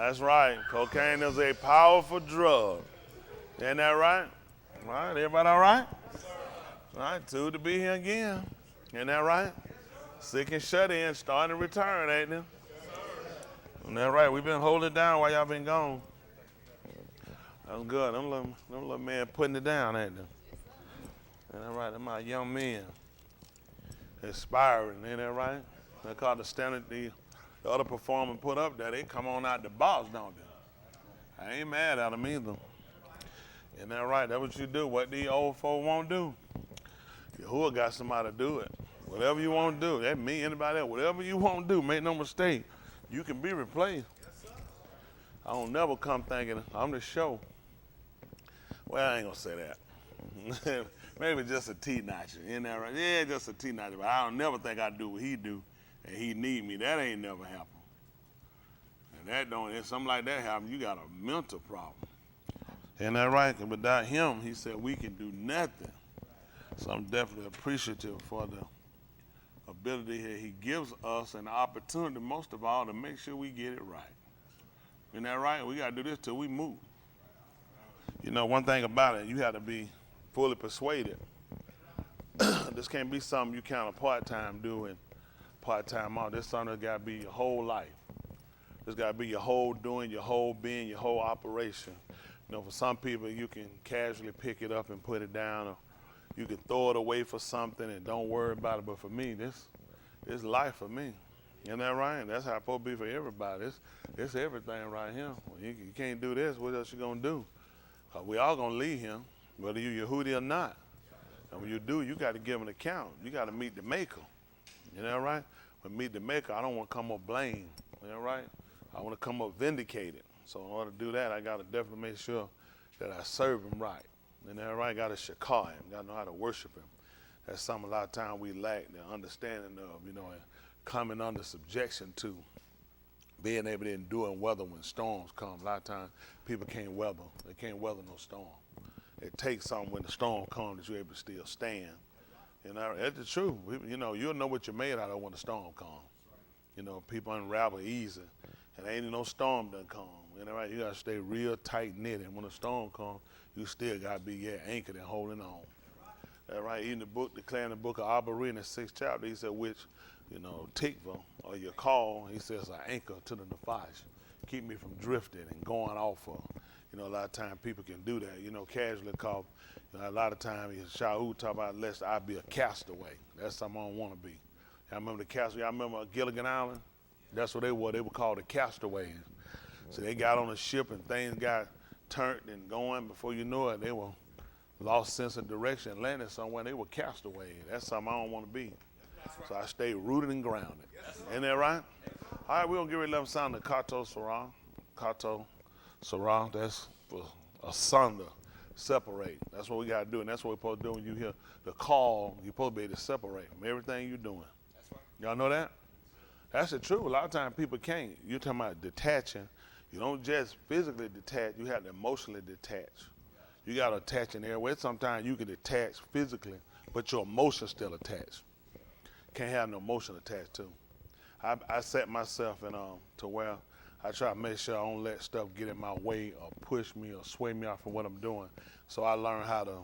That's right. Cocaine is a powerful drug. Ain't that right? All right, everybody all right? All right, two to be here again. Ain't that right? Sick and shut in, starting to return, ain't it? Ain't that right? We've been holding it down while y'all been gone. That's good. Them little men putting it down, ain't they? Ain't that right? Them my young men. Inspiring, ain't that right? They call the standard the other performer put up there. They come on out the box, don't they? I ain't mad at them either. Isn't that right? That's what you do. What these old folk won't do. Yahuwah got somebody to do it. Whatever you want to do, that me, anybody else, whatever you want to do, make no mistake, you can be replaced. I don't never come thinking I'm the show. Well, I ain't gonna say that. Maybe just a T-notcher, isn't that right? Yeah, just a T-notcher, but I don't never think I do what he do, and he need me. That ain't never happened. And that don't, if something like that happen, you got a mental problem. Isn't that right? 'Cause without him, he said we can do nothing. So I'm definitely appreciative for the ability that he gives us and the opportunity, most of all, to make sure we get it right. Isn't that right? We got to do this till we move. You know, one thing about it, you have to be fully persuaded. This can't be something you kind of part-time do and part-time out. This something that's got to be your whole life. This got to be your whole doing, your whole being, your whole operation. You know, for some people, you can casually pick it up and put it down, or you can throw it away for something and don't worry about it. But for me, this life for me. Isn't that right? That's how it's supposed to be for everybody. It's everything right here. Well, you can't do this, what else you going to do? We all going to leave him, whether you Yehudi or not. And when you do, you got to give an account. You got to meet the maker. You know right? When meet the maker, I don't want to come up blamed. You know right? I want to come up vindicated. So in order to do that, I got to definitely make sure that I serve him right. You know right? I got to shakar him. Got to know how to worship him. That's something a lot of times we lack the understanding of, you know, and coming under subjection to, being able to endure and weather when storms come. A lot of times people can't weather. They can't weather no storm. It takes something when the storm comes that you're able to still stand. You know, that's the truth. You know, you'll know what you're made out of when the storm comes. You know, people unravel easy, and ain't no storm done come. You know, right? You gotta stay real tight knit, and when the storm comes, you still gotta be anchored and holding on. That's right. Even the book, declaring the book of Abari in the 6th chapter, he said, which, you know, tikva, or your call, he says, an anchor to the nefash. Keep me from drifting and going off of. You know, a lot of times people can do that. You know, casually called, you know, a lot of times Shahu talk about, lest I be a castaway. That's something I don't want to be. I remember the castaway. I remember Gilligan Island. That's what they were. They were called the castaways. So they got on a ship and things got turned and going. Before you know it, they were lost sense of direction, landed somewhere. They were castaways. That's something I don't want to be. So I stay rooted and grounded. Isn't that right? All right, we're going to get ready to let them sound the Kato Sarah. Kato Sarah, that's for asunder, separate. That's what we got to do, and that's what we're supposed to do when you hear the call. You're supposed to be able to separate from everything you're doing. Y'all know that? That's the truth. A lot of times people can't. You're talking about detaching. You don't just physically detach. You have to emotionally detach. You got to attach in there. Where sometimes you can detach physically, but your emotion's still attached. Can't have no emotion attached to. I set myself in to where I try to make sure I don't let stuff get in my way or push me or sway me off from what I'm doing. So I learn how to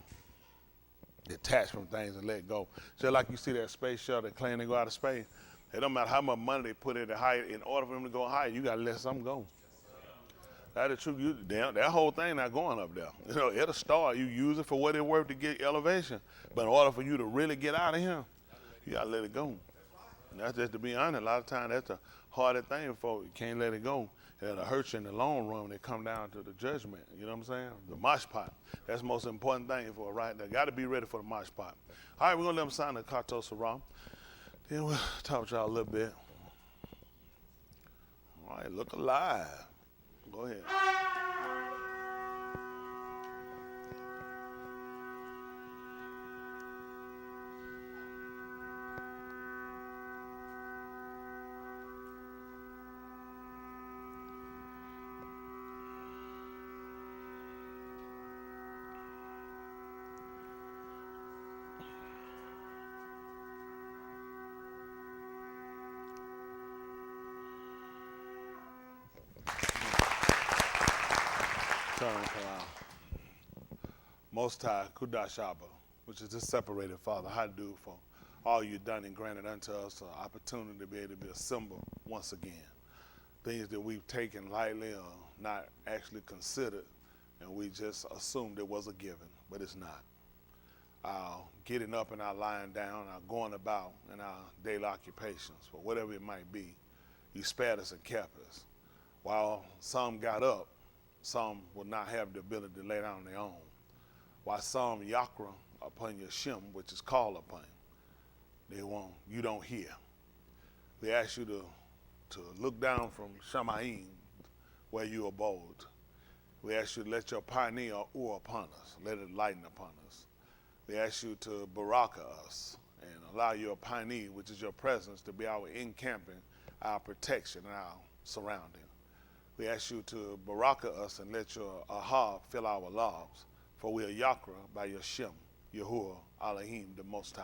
detach from things and let go. Just like you see that space shuttle that claim they go out of space. It don't matter how much money they put in the higher. In order for them to go higher, you got to let something go. That's the truth. That whole thing not going up there. You know, it'll start. You use it for what it's worth to get elevation. But in order for you to really get out of here, you got to let it go. And that's just, to be honest, a lot of times that's the hardest thing for you. Can't let it go. It'll hurt you in the long run when it come down to the judgment. You know what I'm saying? The mosh pot. That's the most important thing for it right there. Got to be ready for the mosh pot. All right, we're going to let them sign the Kato Sarah. Then we'll talk to y'all a little bit. All right, look alive. Go ahead. Turn to our Most High Kudashaba, which is the separated Father. How do for all you've done and granted unto us an opportunity to be able to be assembled once again. Things that we've taken lightly or not actually considered, and we just assumed it was a given, but it's not. Our getting up and our lying down, our going about and our daily occupations, or whatever it might be, you spared us and kept us. While some got up, some will not have the ability to lay down on their own. While some yakra upon your shem, which is called upon, you don't hear. We ask you to look down from Shamaim, where you abode. We ask you to let your pioneer ur upon us, let it lighten upon us. We ask you to baraka us and allow your pioneer, which is your presence, to be our encamping, our protection, and our surrounding. We ask you to baraka us and let your aha fill our lives, for we are yakra by your shem, Yahuwah, Elohim, the Most High.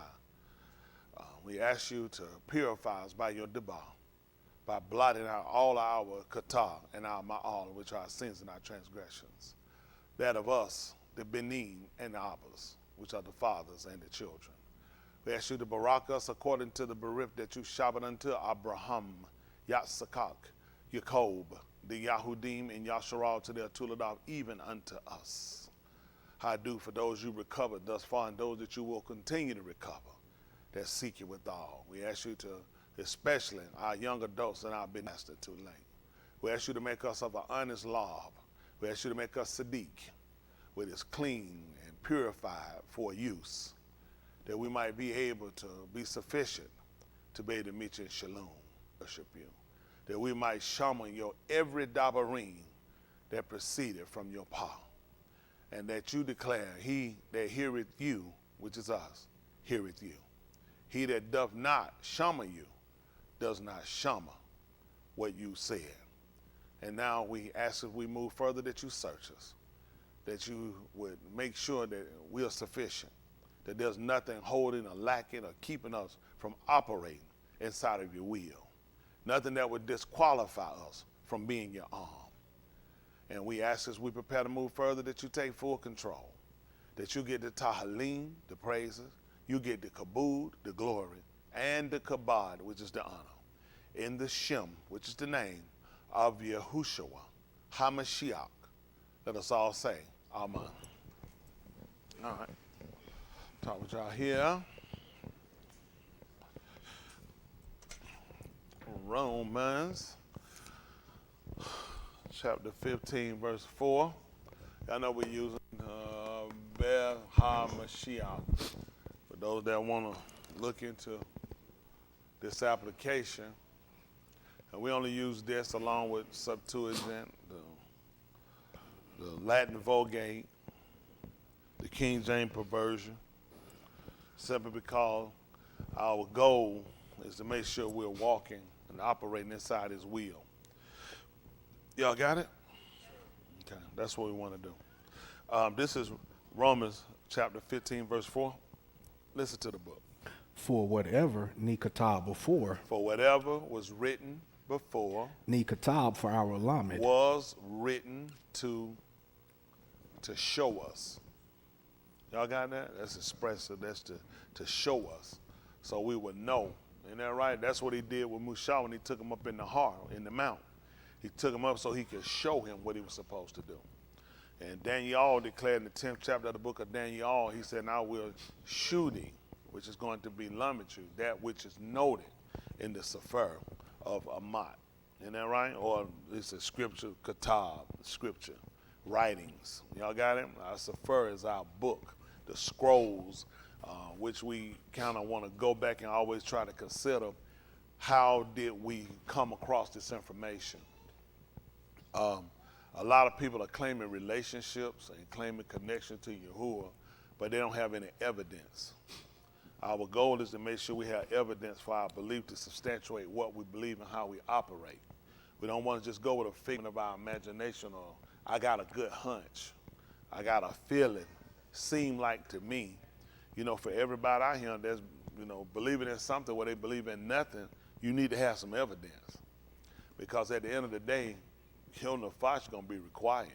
We ask you to purify us by your deba, by blotting out all our kata and our ma'al, which are our sins and our transgressions. That of us, the benin and the abbas, which are the fathers and the children. We ask you to barak us according to the berith that you shabbat unto Abraham, Yatsakak, Yacob, the Yahudim, and Yasharal to their Tuladav, even unto us. How do for those you recovered thus far and those that you will continue to recover, that seek you with all. We ask you to, especially our young adults and our master too late. We ask you to make us of an honest lob. We ask you to make us Sadiq, with is clean and purified for use, that we might be able to be sufficient to be able to meet you in shalom, worship you, that we might shaman your every dabarim that proceeded from your power, and that you declare, he that heareth you, which is us, heareth you. He that doth not shama you does not shama what you said. And now we ask, as we move further, that you search us, that you would make sure that we are sufficient, that there's nothing holding or lacking or keeping us from operating inside of your will, nothing that would disqualify us from being your arm. And we ask, as we prepare to move further, that you take full control, that you get the tahalim, the praises, you get the kabod, the glory, and the kabod, which is the honor, in the shem, which is the name of Yahushua HaMashiach. Let us all say, Amen. All right. Talk with y'all here. Romans chapter 15, verse 4. Y'all know we're using Ber HaMashiach. For those that want to look into this application, and we only use this along with Septuagint, the Latin Vulgate, the King James Perversion, simply because our goal is to make sure we're walking and operating inside his will. Y'all got it? Okay, that's what we want to do. This is Romans chapter 15, verse 4. Listen to the book. For whatever Nikatab before. For whatever was written before. Nikatab for our lamed. Was written to show us. Y'all got that? That's expressive. That's to show us, so we would know. Isn't that right? That's what he did with Musa when he took him up in the heart, in the mount. He took him up so he could show him what he was supposed to do. And Daniel declared in the 10th chapter of the book of Daniel, he said, now we're shooting, which is going to be lametry, that which is noted in the Sefer of Amat. Isn't that right? Or it's a scripture, Katab, scripture, writings. Y'all got it? Our Sefer is our book, the scrolls, which we kind of want to go back and always try to consider, how did we come across this information? A lot of people are claiming relationships and claiming connection to Yahuwah, but they don't have any evidence. Our goal is to make sure we have evidence for our belief to substantiate what we believe and how we operate. We don't want to just go with a figment of our imagination or I got a good hunch, I got a feeling, seem like to me. You know, for everybody out here that's, believing in something where they believe in nothing, you need to have some evidence. Because at the end of the day, Hilna Fosh is going to be required.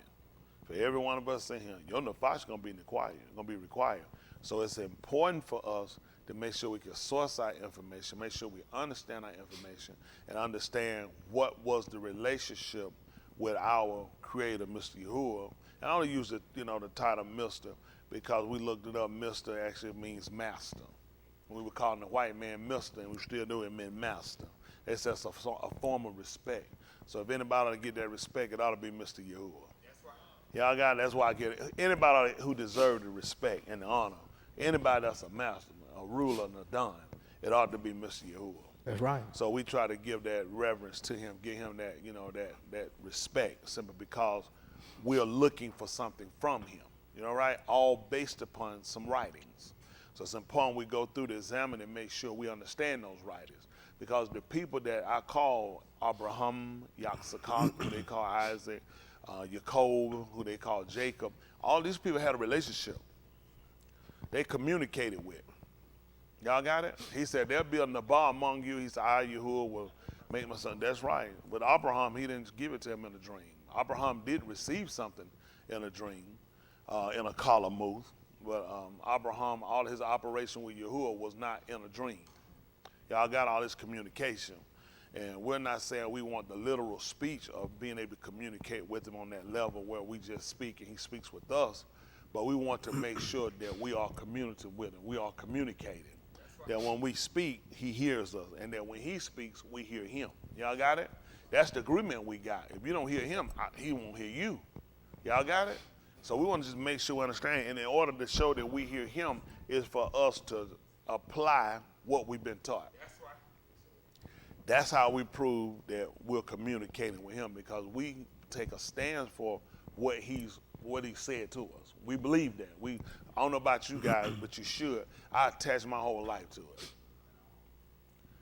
For every one of us in here, your nefesh is going to be required. So it's important for us to make sure we can source our information, make sure we understand our information, and understand what was the relationship with our Creator, Mr. Yahuwah. And I only use the title Mr. because we looked it up. Mr. actually means master. We were calling the white man Mr. and we still do it mean master. It's just a form of respect. So if anybody ought to get that respect, it ought to be Mr. Yahuwah. Y'all got it. That's why I get it. Anybody who deserves the respect and the honor, anybody that's a master, a ruler, and a don, it ought to be Mr. Yahuwah. That's right. So we try to give that reverence to him, give him that, that respect, simply because we're looking for something from him. Right? All based upon some writings. So it's important we go through to examine and make sure we understand those writings. Because the people that I call Abraham, Yitzchak, who they call Isaac, Jacob, who they call Jacob, all these people had a relationship. They communicated with. Y'all got it? He said, there'll be a Nabal among you. He said, I, Yahuwah, will make my son. That's right. But Abraham, he didn't give it to him in a dream. Abraham did receive something in a dream, in a kalamuth. But Abraham, all his operation with Yahuwah was not in a dream. Y'all got all this communication. And we're not saying we want the literal speech of being able to communicate with him on that level where we just speak and he speaks with us. But we want to make sure that we are communicating with him. We are communicating. That when we speak, he hears us. And that when he speaks, we hear him. Y'all got it? That's the agreement we got. If you don't hear him, he won't hear you. Y'all got it? So we want to just make sure we understand. And in order to show that we hear him is for us to apply what we've been taught. That's right. That's how we prove that we're communicating with him, because we take a stand for what he said to us. We believe that. I don't know about you guys, but you should. I attach my whole life to it.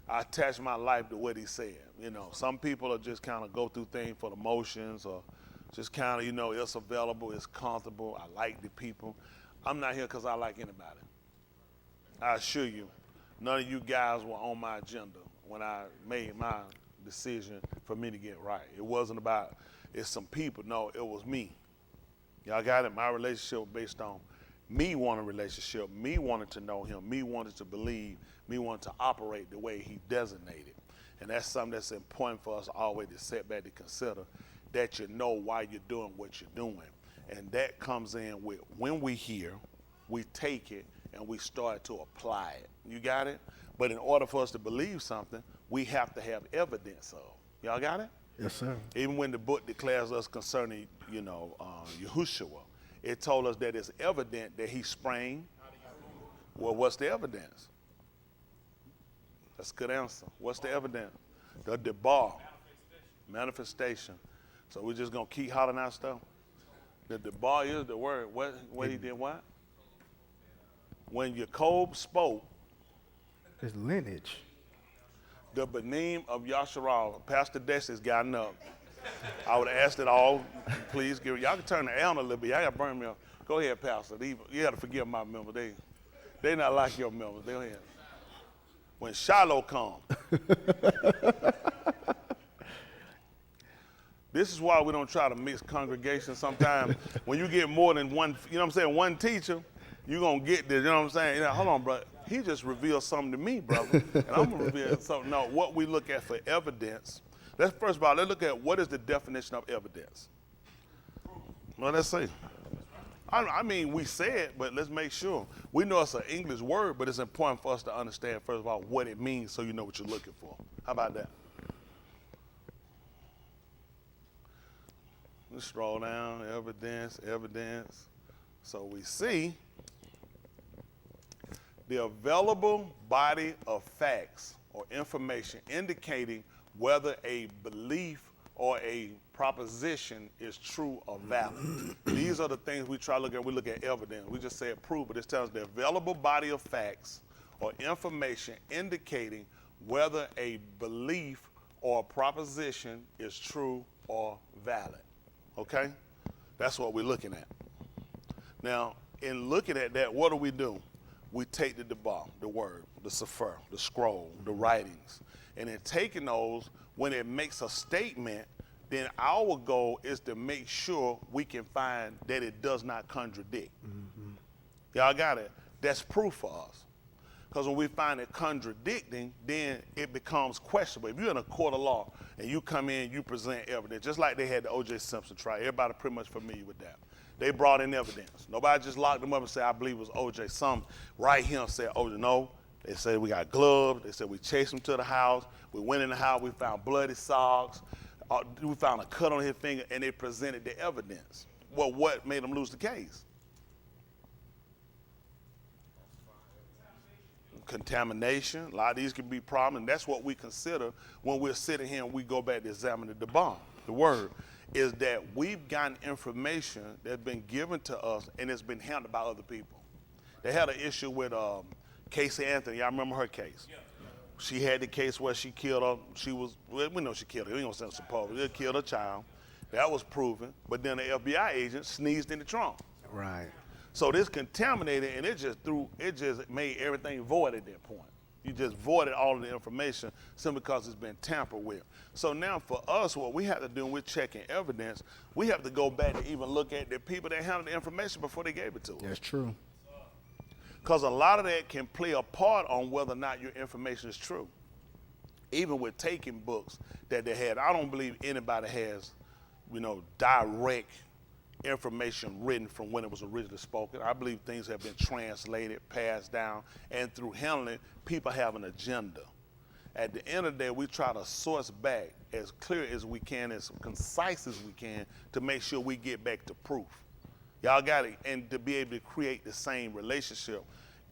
I attach my life to what he said. Some people are just kind of go through things for the motions, or just kind of, it's available, it's comfortable, I like the people. I'm not here because I like anybody. I assure you, none of you guys were on my agenda when I made my decision for me to get right. It wasn't about, it's some people. No, it was me. Y'all got it? My relationship was based on me wanting a relationship, me wanting to know him, me wanting to believe, me wanting to operate the way he designated. And that's something that's important for us always to set back to consider, that you know why you're doing what you're doing. And that comes in with when we hear, we take it, and we start to apply it. You got it? But in order for us to believe something, we have to have evidence of. Y'all got it? Yes, sir. Even when the book declares us concerning, Yahushua, it told us that it's evident that he sprang. Well, what's the evidence? That's a good answer. What's the evidence? The debar. Manifestation. So we're just going to keep hollering out stuff? The debar is the word. What he did what? When Jacob spoke, his lineage. the benim of Yasharal, Pastor Dexter's gotten up. I would have asked it all. Please give it. Y'all can turn the air on a little bit. Y'all got to burn me up. Go ahead, Pastor. You got to forgive my members. They not like your members. Go ahead. When Shiloh come. This is why we don't try to mix congregations sometimes. When you get more than one, one teacher, you're going to get this, hold on, brother. He just revealed something to me, brother. And I'm going to reveal something. No, what we look at for evidence, let's look at what is the definition of evidence. Well, let's see. I mean, we say it, but let's make sure. We know it's an English word, but it's important for us to understand, first of all, what it means so you know what you're looking for. How about that? Let's scroll down, evidence. So we see the available body of facts or information indicating whether a belief or a proposition is true or valid. These are the things we try to look at. We look at evidence. We just say proof, but it tells us the available body of facts or information indicating whether a belief or proposition is true or valid. Okay? That's what we're looking at. Now, in looking at that, what do? We take the debar, the word, the sefer, the scroll, the writings, and in taking those, when it makes a statement, then our goal is to make sure we can find that it does not contradict. Y'all got it? That's proof for us. Because when we find it contradicting, then it becomes questionable. If you're in a court of law and you come in, you present evidence, just like they had the O.J. Simpson trial. Everybody pretty much familiar with that. They brought in evidence. Nobody just locked them up and said, I believe it was O.J. Some right here said, O.J. No. They said we got gloves. They said we chased him to the house. We went in the house. We found bloody socks. We found a cut on his finger, and they presented the evidence. Well, what made them lose the case? Contamination. A lot of these can be problems, and that's what we consider when we're sitting here and we go back to examine the bond. The word is that we've gotten information that's been given to us, and it's been handled by other people. They had an issue with Casey Anthony. Y'all remember her case? Yeah. She had the case where she killed her. We know she killed her. We don't say supposed. She killed her child. That was proven. But then the FBI agent sneezed in the trunk. Right. So this contaminated, and it just made everything void at that point. You just voided all of the information simply because it's been tampered with. So now for us, what we have to do when we're checking evidence, we have to go back and even look at the people that handled the information before they gave it to us. That's true. Because a lot of that can play a part on whether or not your information is true. Even with taking books that they had, I don't believe anybody has, direct information written from when it was originally spoken. I believe things have been translated, passed down, and through handling, people have an agenda. At the end of the day, we try to source back as clear as we can, as concise as we can, to make sure we get back to proof. Y'all got it, and to be able to create the same relationship.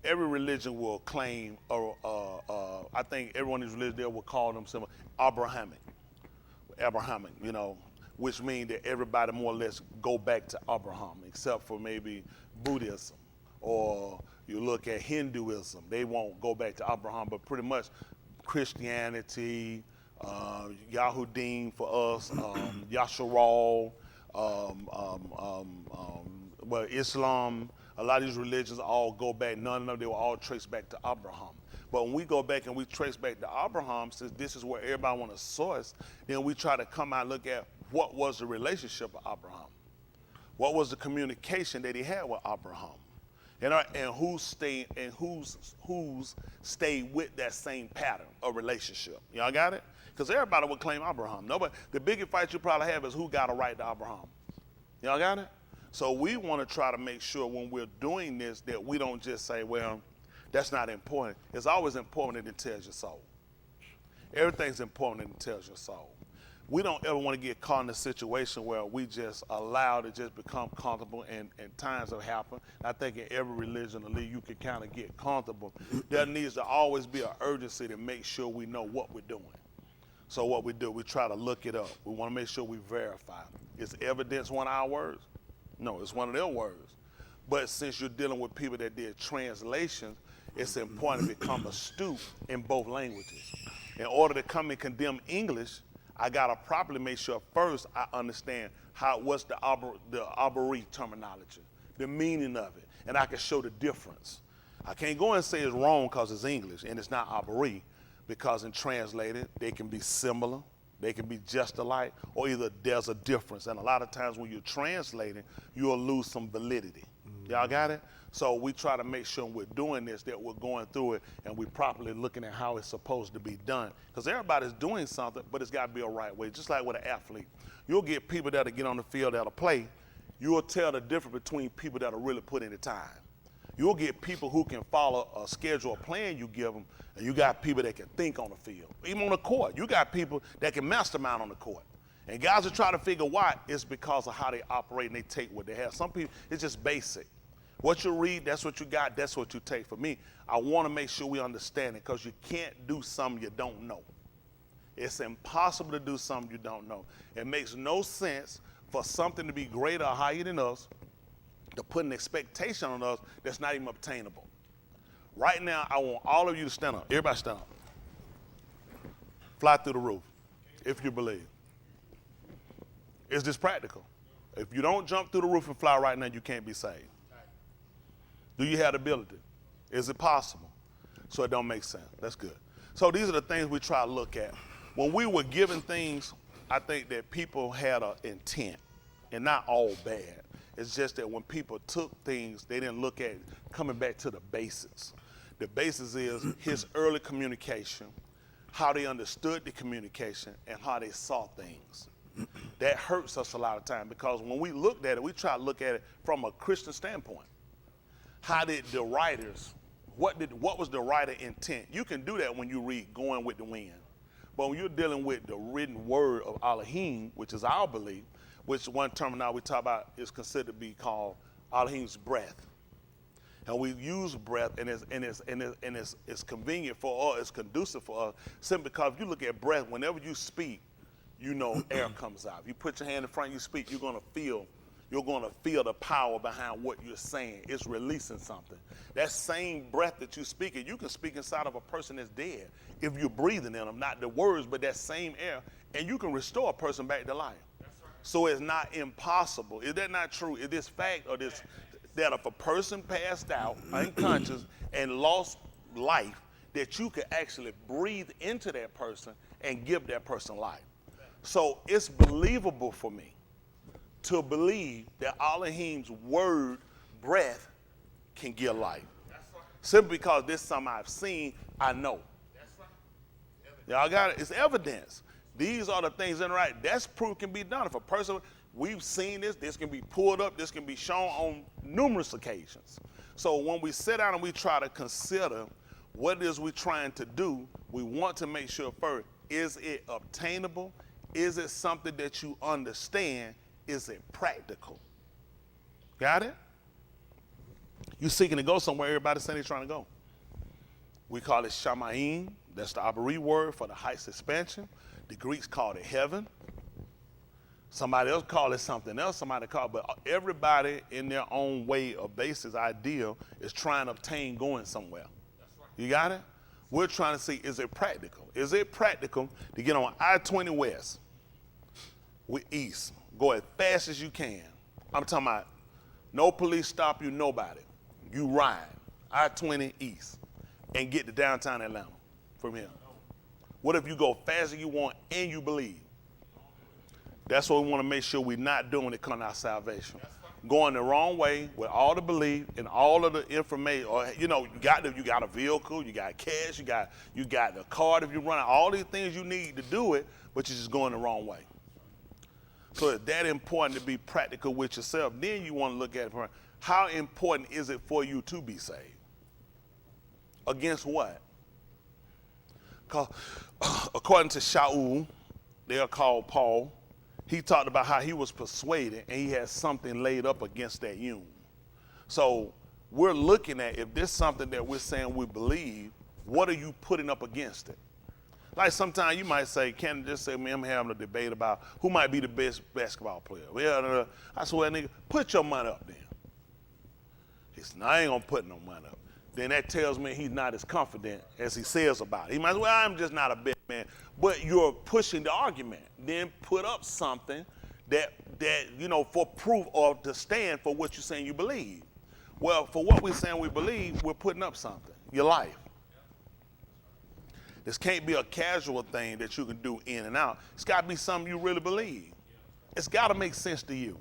Every religion will claim, I think everyone in these religions there will call themselves Abrahamic, which means that everybody more or less go back to Abraham, except for maybe Buddhism, or you look at Hinduism, they won't go back to Abraham, but pretty much Christianity, Yahudim for us, Yasharal, Islam, a lot of these religions all go back, none of them, they will all trace back to Abraham. But when we go back and we trace back to Abraham, since this is where everybody want to source, then we try to come out and look at what was the relationship of Abraham? What was the communication that he had with Abraham? And who's stayed with that same pattern of relationship? Y'all got it? Because everybody would claim Abraham. Nobody. The biggest fight you probably have is who got a right to Abraham. Y'all got it? So we want to try to make sure when we're doing this that we don't just say, well, that's not important. It's always important that it tells your soul. Everything's important that it tells your soul. We don't ever want to get caught in a situation where we just allow to just become comfortable, and times have happened. I think in every religion or league you can kind of get comfortable. There needs to always be an urgency to make sure we know what we're doing. So what we do, we try to look it up. We want to make sure we verify. Is evidence one of our words? No, it's one of their words. But since you're dealing with people that did translations, it's important to become astute in both languages. In order to come and condemn English, I gotta properly make sure first I understand what's the Abari terminology, the meaning of it, and I can show the difference. I can't go and say it's wrong because it's English and it's not Abari, because in translated, they can be similar, they can be just alike, or either there's a difference. And a lot of times when you're translating, you'll lose some validity. Y'all got it? So we try to make sure we're doing this, that we're going through it, and we're properly looking at how it's supposed to be done. Because everybody's doing something, but it's got to be a right way. Just like with an athlete. You'll get people that'll get on the field that'll play. You'll tell the difference between people that'll really put in the time. You'll get people who can follow a schedule, a plan you give them, and you got people that can think on the field. Even on the court, you got people that can mastermind on the court. And guys are trying to figure why. It's because of how they operate and they take what they have. Some people, it's just basic. What you read, that's what you got, that's what you take. For me, I want to make sure we understand it, because you can't do something you don't know. It's impossible to do something you don't know. It makes no sense for something to be greater or higher than us, to put an expectation on us that's not even obtainable. Right now, I want all of you to stand up. Everybody stand up. Fly through the roof, if you believe. Is this practical? If you don't jump through the roof and fly right now, you can't be saved. Do you have the ability? Is it possible? So it don't make sense. That's good. So these are the things we try to look at. When we were given things I think that people had an intent, and not all bad. It's just that when people took things, they didn't look at coming back to the basics. The basis is his early communication, how they understood the communication, and how they saw things. That hurts us a lot of time because when we looked at it, we try to look at it from a Christian standpoint. How did the writers, what was the writer intent? You can do that when you read Going with the Wind. But when you're dealing with the written word of Elohim, which is our belief, which one terminology we talk about is considered to be called Elohim's breath. And we use breath, and it's convenient for us, it's conducive for us, simply because if you look at breath, whenever you speak, you know air comes out. If you put your hand in front, you speak, you're gonna feel the power behind what you're saying. It's releasing something. That same breath that you speak, you can speak inside of a person that's dead if you're breathing in them, not the words, but that same air, and you can restore a person back to life. So it's not impossible. Is that not true? Is this fact or this that if a person passed out unconscious and lost life, that you could actually breathe into that person and give that person life? So it's believable for me to believe that Elohim's word, breath, can give life. Simply because this is something I've seen, I know. Y'all got it? It's evidence. These are the things that are right. That's proof can be done. If a person, we've seen this can be pulled up, this can be shown on numerous occasions. So when we sit down and we try to consider what it is we're trying to do, we want to make sure first, is it obtainable? Is it something that you understand? Is it practical? Got it? You seeking to go somewhere, everybody's saying they're trying to go. We call it Shamayim. That's the Abari word for the heights expansion. The Greeks called it heaven. Somebody else called it something else. Somebody called it, but everybody in their own way or basis, ideal, is trying to obtain going somewhere. You got it? We're trying to see, is it practical? Is it practical to get on I-20 West with East? Go as fast as you can. I'm talking about no police stop you, nobody. You ride I-20 East and get to downtown Atlanta from here. What if you go fast as you want and you believe? That's what we want to make sure we're not doing when it comes to our salvation. Going the wrong way with all the belief and all of the information, or you got a vehicle, you got cash, you got the card if you run all these things you need to do it, but you're just going the wrong way. So it's that important to be practical with yourself. Then you want to look at it from how important is it for you to be saved? Against what? Because according to Shaul, they are called Paul, he talked about how he was persuaded and he had something laid up against that union. So we're looking at if this is something that we're saying we believe, what are you putting up against it? Like sometimes you might say, Ken just say, man, I'm having a debate about who might be the best basketball player. Well, I swear, nigga, put your money up then. He said, no, I ain't gonna put no money up. Then that tells me he's not as confident as he says about it. He might say, well, I'm just not a bet man. But you're pushing the argument. Then put up something that for proof or to stand for what you're saying you believe. Well, for what we're saying we believe, we're putting up something, your life. This can't be a casual thing that you can do in and out. It's got to be something you really believe. It's got to make sense to you.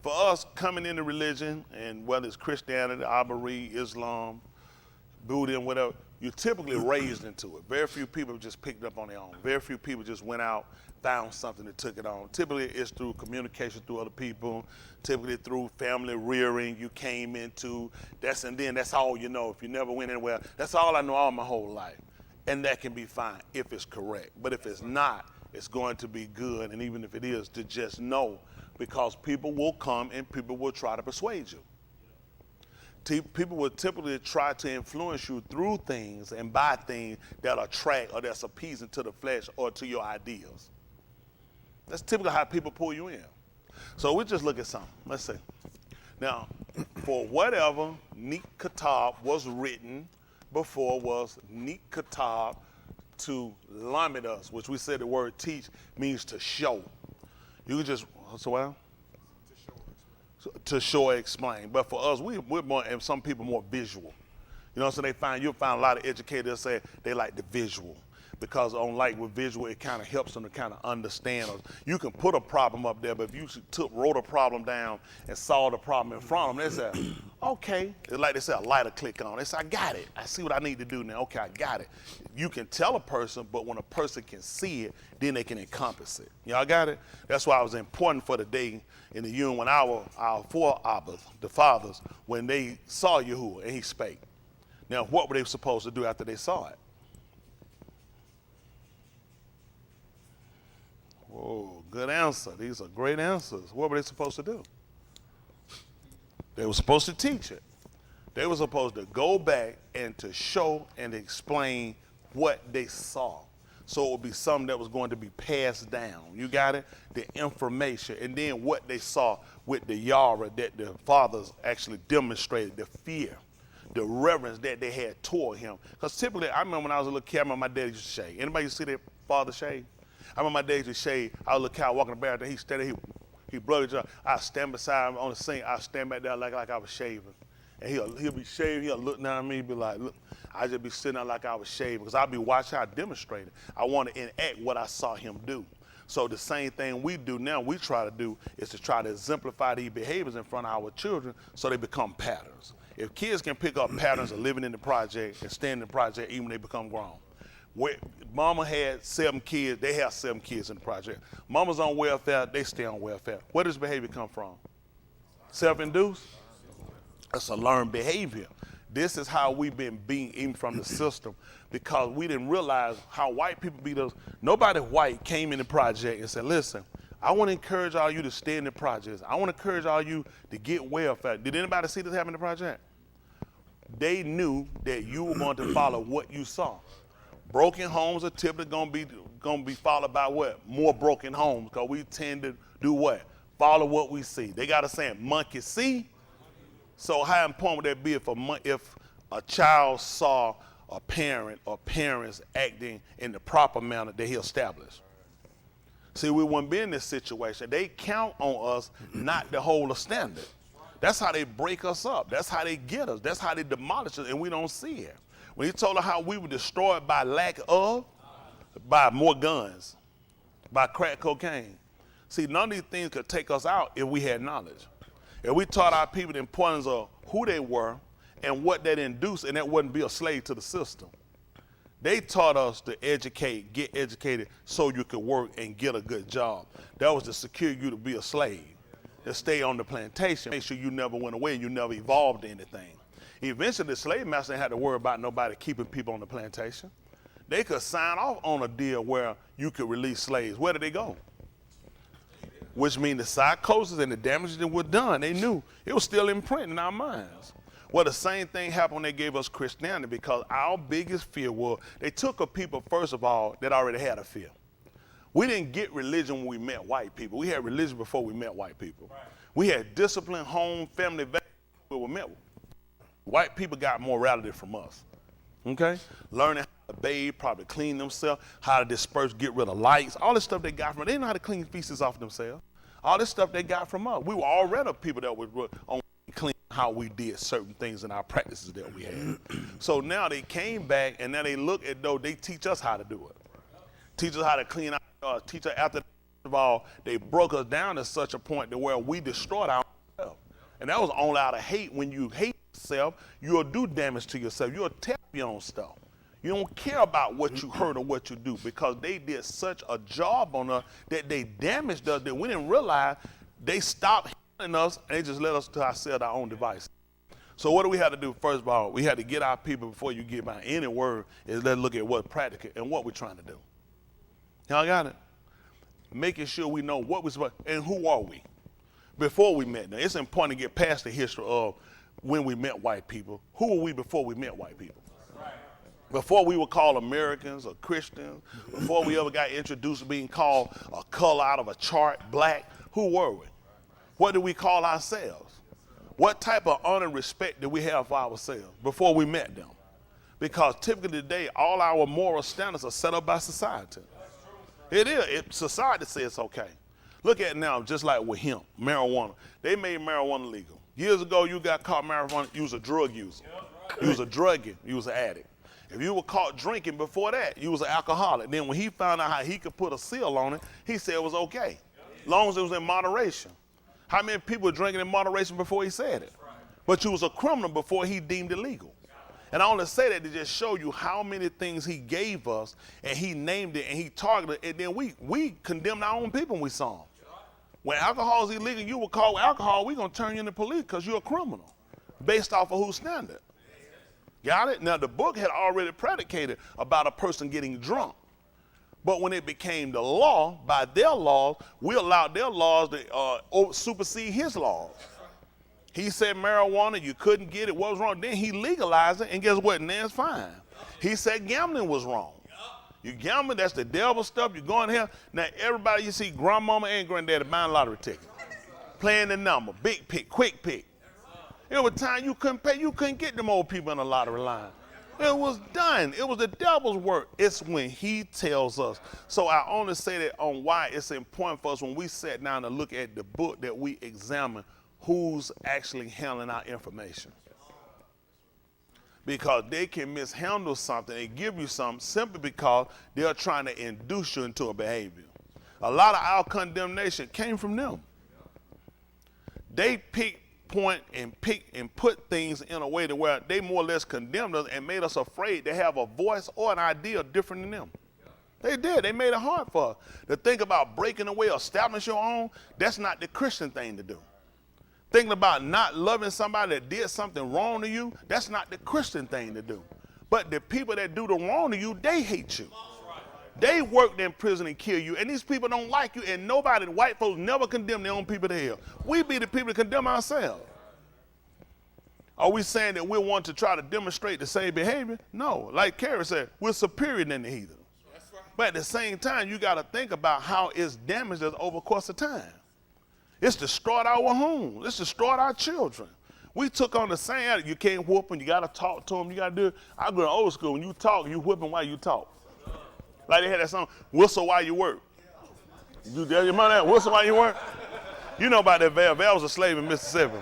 For us coming into religion, and whether it's Christianity, Abari, Islam, Buddhism, whatever, you're typically raised into it. Very few people just picked it up on their own. Very few people just went out, found something and took it on. Typically it's through communication through other people, typically through family rearing you came into. And then that's all you know. If you never went anywhere, that's all I know all my whole life. And that can be fine if it's correct. But if it's not, it's going to be good. And even if it is, to just know, because people will come and people will try to persuade you. People will typically try to influence you through things and by things that attract or that's appeasing to the flesh or to your ideals. That's typically how people pull you in. So we just look at something. Let's see. Now, for whatever Nik Katab was written before was Nik Katab to limit us, which we said the word teach means to show. You could just, so well? To show or explain. But for us, we're more, and some people more visual. So you'll find a lot of educators say they like the visual. because on like with visual, it kind of helps them to kind of understand. You can put a problem up there, but if you wrote a problem down and saw the problem in front of them, they say, okay. It's like they say, a lighter click on. They say, I got it. I see what I need to do now. Okay, I got it. You can tell a person, but when a person can see it, then they can encompass it. Y'all got it? That's why it was important for the day in the union when our forefathers, the fathers, when they saw Yahuwah and he spake. Now, what were they supposed to do after they saw it? Whoa, good answer. These are great answers. What were they supposed to do? They were supposed to teach it. They were supposed to go back and to show and explain what they saw. So it would be something that was going to be passed down. You got it? The information. And then what they saw with the Yara that the fathers actually demonstrated, the fear, the reverence that they had toward him. Because typically, I remember when I was a little kid, my dad used to shave. Anybody see their father shave? I remember my dad used to shave. I was a little kid walking the bathroom. He standing, he blurred it. I stand beside him on the sink. I stand back there like I was shaving. And he'll be shaving. He'll look down at me, be like, look. I just be sitting there like I was shaving because I'll be watching how I demonstrated. I want to enact what I saw him do. So the same thing we do now, we try to do is to try to exemplify these behaviors in front of our children so they become patterns. If kids can pick up patterns of living in the project and staying in the project even when they become grown. Mama had 7 kids, they have 7 kids in the project. Mama's on welfare, they stay on welfare. Where does behavior come from? Self-induced? That's a learned behavior. This is how we've been being even from the system because we didn't realize how white people beat us. Nobody white came in the project and said, listen, I want to encourage all you to stay in the projects. I want to encourage all you to get welfare. Did anybody see this happen in the project? They knew that you were going to follow what you saw. Broken homes are typically going to be followed by what? More broken homes because we tend to do what? Follow what we see. They got a saying, monkey see. So how important would that be if a child saw a parent or parents acting in the proper manner that he established? See, we wouldn't be in this situation. They count on us not to hold a standard. That's how they break us up. That's how they get us. That's how they demolish us, and we don't see it. When he told us how we were destroyed by lack of, by more guns, by crack cocaine. See, none of these things could take us out if we had knowledge. If we taught our people the importance of who they were and what that induced, and that wouldn't be a slave to the system. They taught us to educate, get educated so you could work and get a good job. That was to secure you to be a slave, to stay on the plantation, make sure you never went away and you never evolved to anything. Eventually, the slave master didn't have to worry about nobody keeping people on the plantation. They could sign off on a deal where you could release slaves. Where did they go? Which means the psychosis and the damage that was done, they knew it was still imprinted in our minds. Well, the same thing happened when they gave us Christianity because our biggest fear was they took a people, first of all, that already had a fear. We didn't get religion when we met white people. We had religion before we met white people. Right. We had discipline, home, family values when we met. White people got morality from us, okay? Learning how to bathe, probably clean themselves, how to disperse, get rid of lights, all this stuff they got from us. They didn't know how to clean feces off themselves. All this stuff they got from us. We were already people that were on clean how we did certain things in our practices that we had. So now they came back and now they look at though they teach us how to do it. Teach us how to clean out, teach us after of all, they broke us down to such a point to where we destroyed ourselves. And that was only out of hate. When you hate yourself, you'll do damage to yourself. You'll tap your own stuff. You don't care about what you heard or what you do because they did such a job on us that they damaged us that we didn't realize they stopped healing us and they just let us to ourselves our own devices. So what do we have to do? First of all, we had to get our people before you get by any word is let's look at what's practical and what we're trying to do. Y'all got it? Making sure we know what we're supposed and who are we before we met them. It's important to get past the history of when we met white people. Who were we before we met white people? Before we were called Americans or Christians, before we ever got introduced to being called a color out of a chart, black, who were we? What did we call ourselves? What type of honor and respect did we have for ourselves before we met them? Because typically today, all our moral standards are set up by society. It is. Society says it's okay. Look at it now, just like with hemp, marijuana. They made marijuana legal. Years ago, you got caught marijuana, you was a drug user. You was a druggie, you was an addict. If you were caught drinking before that, you was an alcoholic. Then when he found out how he could put a seal on it, he said it was okay, as long as it was in moderation. How many people were drinking in moderation before he said it? But you was a criminal before he deemed it legal. And I only say that to just show you how many things he gave us, and he named it, and he targeted it, and then we condemned our own people when we saw them. When alcohol is illegal, you were caught with alcohol, we're going to turn you into police because you're a criminal based off of whose standard. Got it? Now, the book had already predicated about a person getting drunk. But when it became the law, by their laws, we allowed their laws to supersede his laws. He said marijuana, you couldn't get it, what was wrong? Then he legalized it, and guess what? Now it's fine. He said gambling was wrong. You gambling, that's the devil stuff, you're going to hell. Now, everybody you see, grandmama and granddaddy buying lottery tickets, playing the number, big pick, quick pick. There was time you couldn't pay, you couldn't get them old people in the lottery line. It was done. It was the devil's work. It's when he tells us. So I only say that on why it's important for us when we sit down to look at the book that we examine who's actually handling our information. Because they can mishandle something and give you something simply because they're trying to induce you into a behavior. A lot of our condemnation came from them. They point and pick and put things in a way to where they more or less condemned us and made us afraid to have a voice or an idea different than them. They did. They made it hard for us to think about breaking away, establish your own. That's not the Christian thing to do. Thinking about not loving somebody that did something wrong to you, that's not the Christian thing to do. But the people that do the wrong to you, they hate you. They worked in prison and kill you, and these people don't like you, and nobody, white folks, never condemn their own people to hell. We be the people that condemn ourselves. Are we saying that we want to try to demonstrate the same behavior? No. Like Carrie said, we're superior than the heathen. Right. But at the same time, you got to think about how it's damaged us over the course of time. It's destroyed our homes. It's destroyed our children. We took on the same attitude. You can't whoop them. You got to talk to them. You got to do it. I grew up old school. When you talk, you whip them while you talk. Like they had that song, whistle while you work. You remember that? Whistle while you work? You know about that Val. Val was a slave in Mississippi.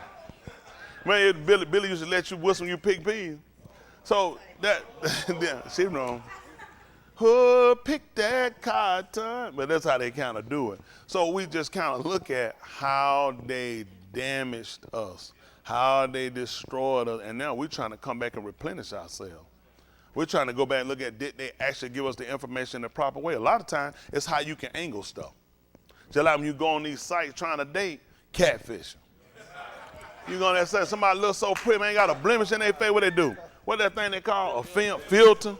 Man, Billy used to let you whistle when you pick peas. So that, yeah, she wrong. Oh, pick that cotton. But that's how they kind of do it. So we just kind of look at how they damaged us, how they destroyed us, and now we're trying to come back and replenish ourselves. We're trying to go back and look at, did they actually give us the information in the proper way? A lot of times, it's how you can angle stuff. Just like when you go on these sites trying to date, catfishing. You go on that site, somebody looks so pretty, man, got a blemish in their face, what they do? What that thing they call? A filter?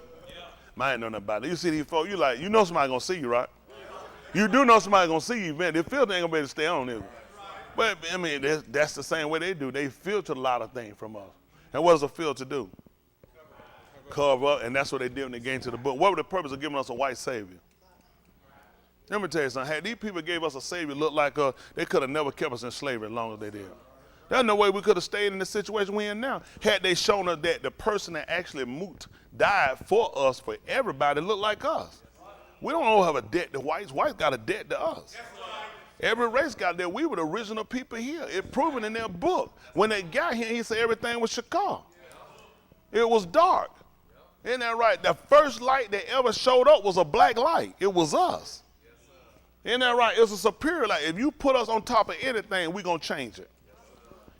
Man, I ain't know nothing about it. You see these folks, you like, you know somebody gonna see you, right? You do know somebody gonna see you, man. The filter ain't gonna be able to stay on, is it? But, I mean, that's the same way they do. They filter a lot of things from us. And what does a filter do? Cover up, and that's what they did when they came to the book. What was the purpose of giving us a white savior? Let me tell you something. Had these people gave us a savior look like us, they could have never kept us in slavery as long as they did. There's no way we could have stayed in the situation we're in now. Had they shown us that the person that actually died for us, for everybody, looked like us. We don't all have a debt to whites. Whites got a debt to us. Every race got there. We were the original people here. It's proven in their book. When they got here, he said everything was Chicago. It was dark. Isn't that right? The first light that ever showed up was a black light. It was us. Isn't that right? It's a superior light. If you put us on top of anything, we're going to change it.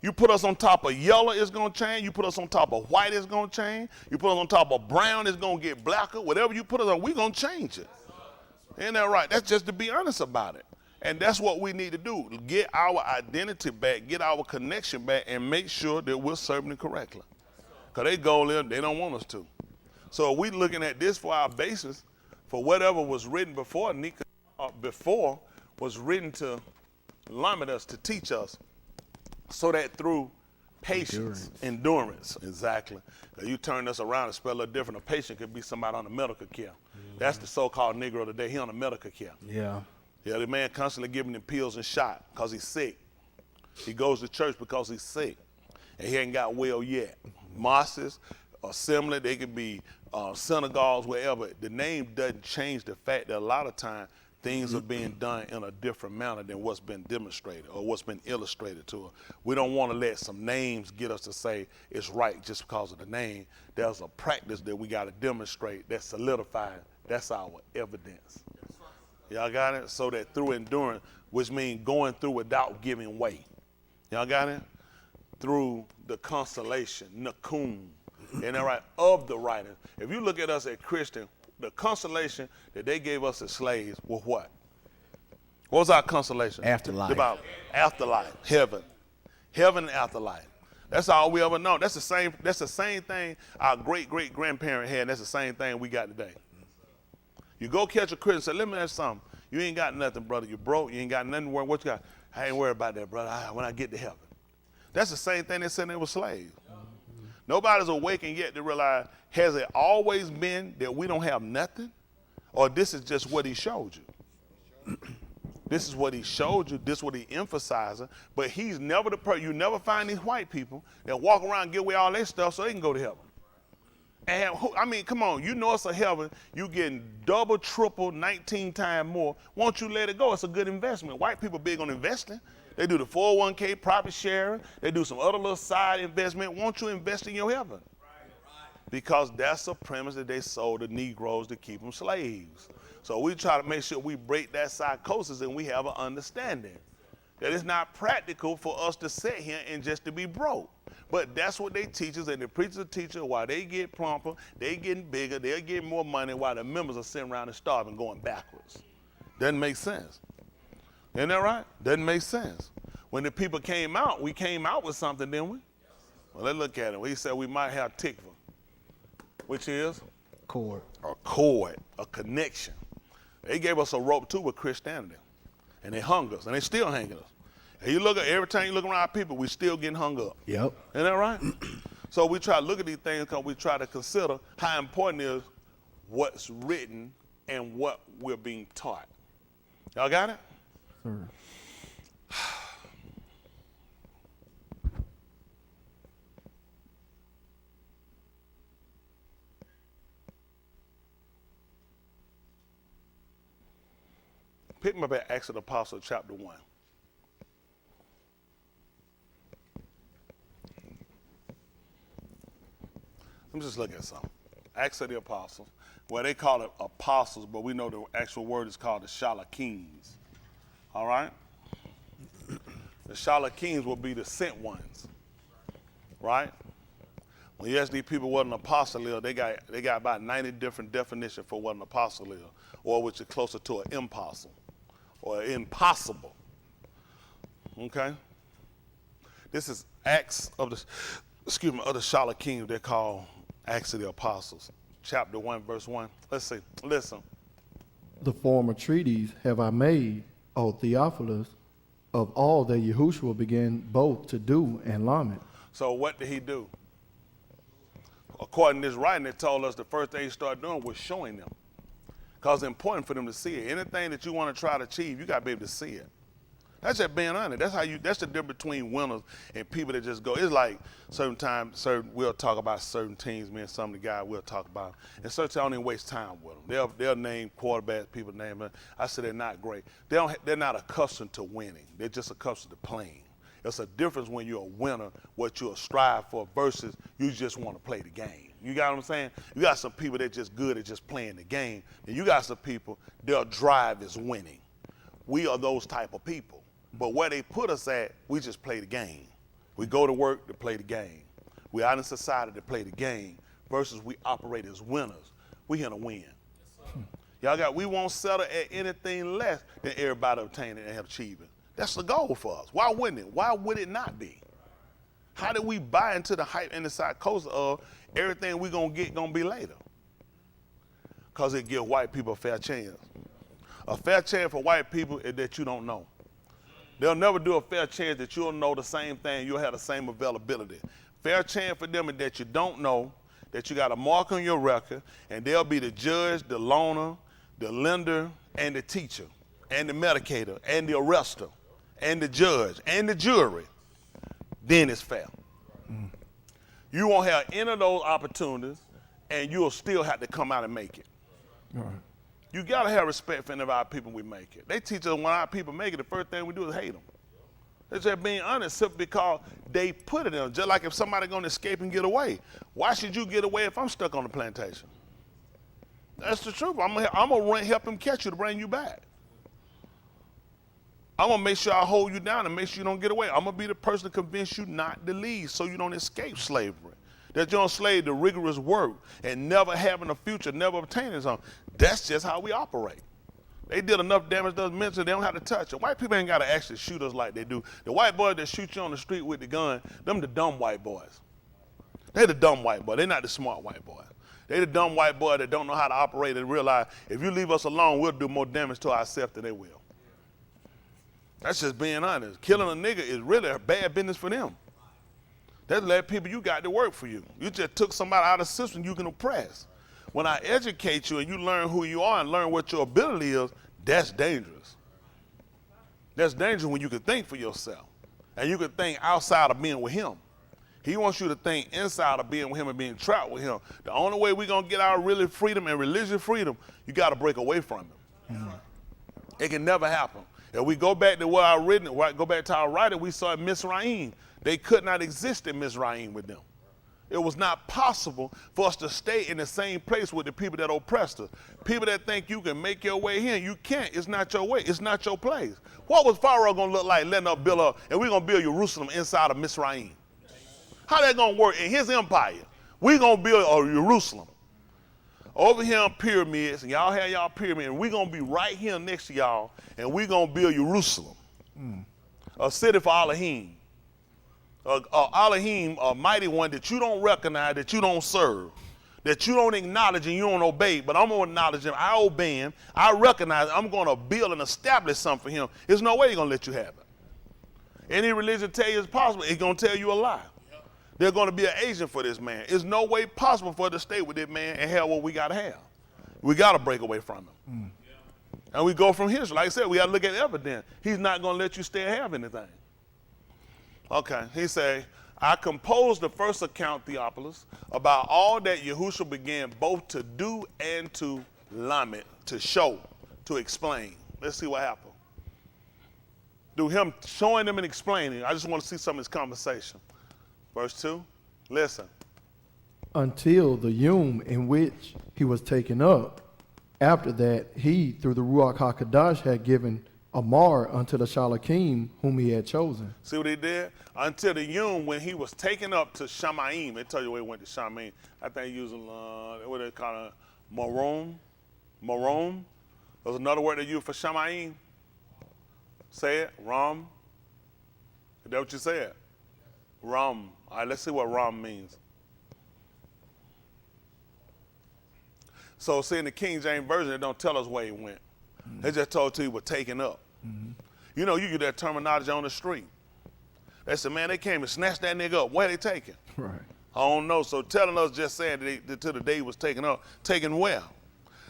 You put us on top of yellow, it's going to change. You put us on top of white, it's going to change. You put us on top of brown, it's going to get blacker. Whatever you put us on, we're going to change it. Isn't that right? That's just to be honest about it. And that's what we need to do. Get our identity back, get our connection back, and make sure that we're serving it correctly. Because they go there, they don't want us to. So we looking at this for our basis for whatever was written before was written to limit us, to teach us, so that through patience, endurance, exactly. You turn this around and spell a little different. A patient could be somebody on the medical care. Mm-hmm. That's the so-called Negro today. He on the medical care. Yeah. Yeah, the man constantly giving him pills and shots because he's sick. He goes to church because he's sick, and he ain't got well yet. Mosques, assembly, they could be synagogues, wherever. The name doesn't change the fact that a lot of times Things are being done in a different manner than what's been demonstrated or what's been illustrated to us. We don't want to let some names get us to say it's right just because of the name. There's a practice that we got to demonstrate that's solidified. That's our evidence. Y'all got it? So that through endurance, which means going through without giving way. Y'all got it? Through the consolation, nakum, and that right, of the writings. If you look at us as Christians, the consolation that they gave us as slaves was what? What was our consolation? Afterlife. About afterlife, heaven. Heaven and afterlife. That's all we ever know. That's the same thing our great-great-grandparent had, and that's the same thing we got today. You go catch a Christian and say, let me ask you something. You ain't got nothing, brother. You broke. You ain't got nothing to worry. What you got? I ain't worried about that, brother. When I get to heaven. That's the same thing they said they were slaves. Nobody's awakened yet to realize, has it always been that we don't have nothing? Or this is just what he showed you? This is what he showed you. This is what he emphasizing. But he's never the person. You never find these white people that walk around and give away all their stuff so they can go to heaven. And I mean, come on. You know it's a heaven. You getting double, triple, 19 times more. Won't you let it go? It's a good investment. White people big on investing. They do the 401k, profit sharing. They do some other little side investment. Won't you invest in your heaven? Because that's a premise that they sold the Negroes to keep them slaves. So we try to make sure we break that psychosis and we have an understanding that it's not practical for us to sit here and just to be broke. But that's what they teach us, and the preachers teach us while they get plumper, they getting bigger, they're getting more money while the members are sitting around and starving, going backwards. Doesn't make sense. Isn't that right? Doesn't make sense. When the people came out, we came out with something, didn't we? Well, let's look at it. We said we might have tikva, which is? Cord. A cord, a connection. They gave us a rope too with Christianity. And they hung us, and they still hanging us. And you look at every time you look around people, we still getting hung up. Yep. Isn't that right? So we try to look at these things because we try to consider how important is what's written and what we're being taught. Y'all got it? Sir. Pick me up at Acts of the Apostle, chapter 1. Let me just look at something. Acts of the Apostles. Well, they call it apostles, but we know the actual word is called the Shalakeens. All right? The Shalakeens will be the sent ones. Right? When you ask these people what an apostle is, they got about 90 different definitions for what an apostle is, or which is closer to an impossible. Or impossible. Okay? This is Acts of the Shalakeem. They're called Acts of the Apostles. Chapter 1, verse 1. Let's see. Listen. The former treaties have I made, O Theophilus, of all that Yahushua began both to do and lament. So what did he do? According to this writing, it told us the first thing he started doing was showing them. Because it's important for them to see it. Anything that you want to try to achieve, you got to be able to see it. That's just being honest. That's the difference between winners and people that just go. It's like we'll talk about certain teams, me and some of the guys we'll talk about. And certain times I don't even waste time with them. They'll name quarterbacks, people name them. I say they're not great. They're not accustomed to winning. They're just accustomed to playing. It's a difference when you're a winner, what you'll strive for versus you just want to play the game. You got what I'm saying? You got some people that just good at just playing the game. And you got some people, their drive is winning. We are those type of people. But where they put us at, we just play the game. We go to work to play the game. We out in society to play the game versus we operate as winners. We here to win. We won't settle at anything less than everybody obtaining and achieving. That's the goal for us. Why wouldn't it? Why would it not be? How did we buy into the hype and the psychosis of everything we're going to get going to be later? Because it gives white people a fair chance. A fair chance for white people is that you don't know. They'll never do a fair chance that you'll know the same thing, you'll have the same availability. Fair chance for them is that you don't know, that you got a mark on your record, and they'll be the judge, the loaner, the lender, and the teacher, and the medicator, and the arrester, and the judge, and the jury. Then it's fair. You won't have any of those opportunities, and you'll still have to come out and make it. All right. You got to have respect for any of our people we make it. They teach us when our people make it, the first thing we do is hate them. It's just being honest simply because they put it in them. Just like if somebody going to escape and get away. Why should you get away if I'm stuck on the plantation? That's the truth. I'm going to help him catch you to bring you back. I'm going to make sure I hold you down and make sure you don't get away. I'm going to be the person to convince you not to leave so you don't escape slavery. That you're enslaved to rigorous work and never having a future, never obtaining something. That's just how we operate. They did enough damage to us mentally, they don't have to touch it. White people ain't got to actually shoot us like they do. The white boys that shoot you on the street with the gun, them the dumb white boys. They the dumb white boy. They not the smart white boy. They the dumb white boy that don't know how to operate and realize if you leave us alone, we'll do more damage to ourselves than they will. That's just being honest. Killing a nigga is really a bad business for them. That's let people you got to work for you. You just took somebody out of the system you can oppress. When I educate you and you learn who you are and learn what your ability is, that's dangerous. That's dangerous when you can think for yourself. And you can think outside of being with him. He wants you to think inside of being with him and being trapped with him. The only way we're going to get our really freedom and religious freedom, you got to break away from him. Mm-hmm. It can never happen. If we go back to what I written, go back to our writing, we saw in Mizraim. They could not exist in Mizraim with them. It was not possible for us to stay in the same place with the people that oppressed us. People that think you can make your way here, you can't. It's not your way. It's not your place. What was Pharaoh going to look like letting us build up, and we're going to build Jerusalem inside of Mizraim? How that going to work in his empire? We're going to build a Jerusalem. Over here on pyramids, and y'all have y'all pyramid, and we're going to be right here next to y'all, and we're going to build Jerusalem, a city for Elohim. Elohim, a mighty one that you don't recognize, that you don't serve, that you don't acknowledge and you don't obey, but I'm going to acknowledge him, I obey him, I recognize him, I'm going to build and establish something for him. There's no way he's going to let you have it. Any religion tell you it's possible, it's going to tell you a lie. They're going to be an agent for this man. There's no way possible for us to stay with this man and have what we got to have. We got to break away from him. And we go from history. Like I said, we got to look at evidence. He's not going to let you stay and have anything. Okay, he said, I composed the first account, Theophilus, about all that Yahushua began both to do and to lament, to show, to explain. Let's see what happened. Through him showing them and explaining, I just want to see some of his conversation. Verse 2, listen. Until the Yom in which he was taken up. After that, he, through the Ruach HaKadosh, had given Amar unto the Shalakim, whom he had chosen. See what he did? Until the Yom, when he was taken up to Shamayim. They tell you where he went to Shamayim. I think using, what they call it, Morom. Morom. There's another word they use for Shamayim. Say it, Ram. Is that what you said? Ram. All right, let's see what Ram means. So, see, in the King James Version, it don't tell us where he went. They just told you he was taken up. You know, you get that terminology on the street. They said, man, they came and snatched that nigga up. Where they taken? Right. I don't know. So telling us just saying that till the day he was taken up, taken where?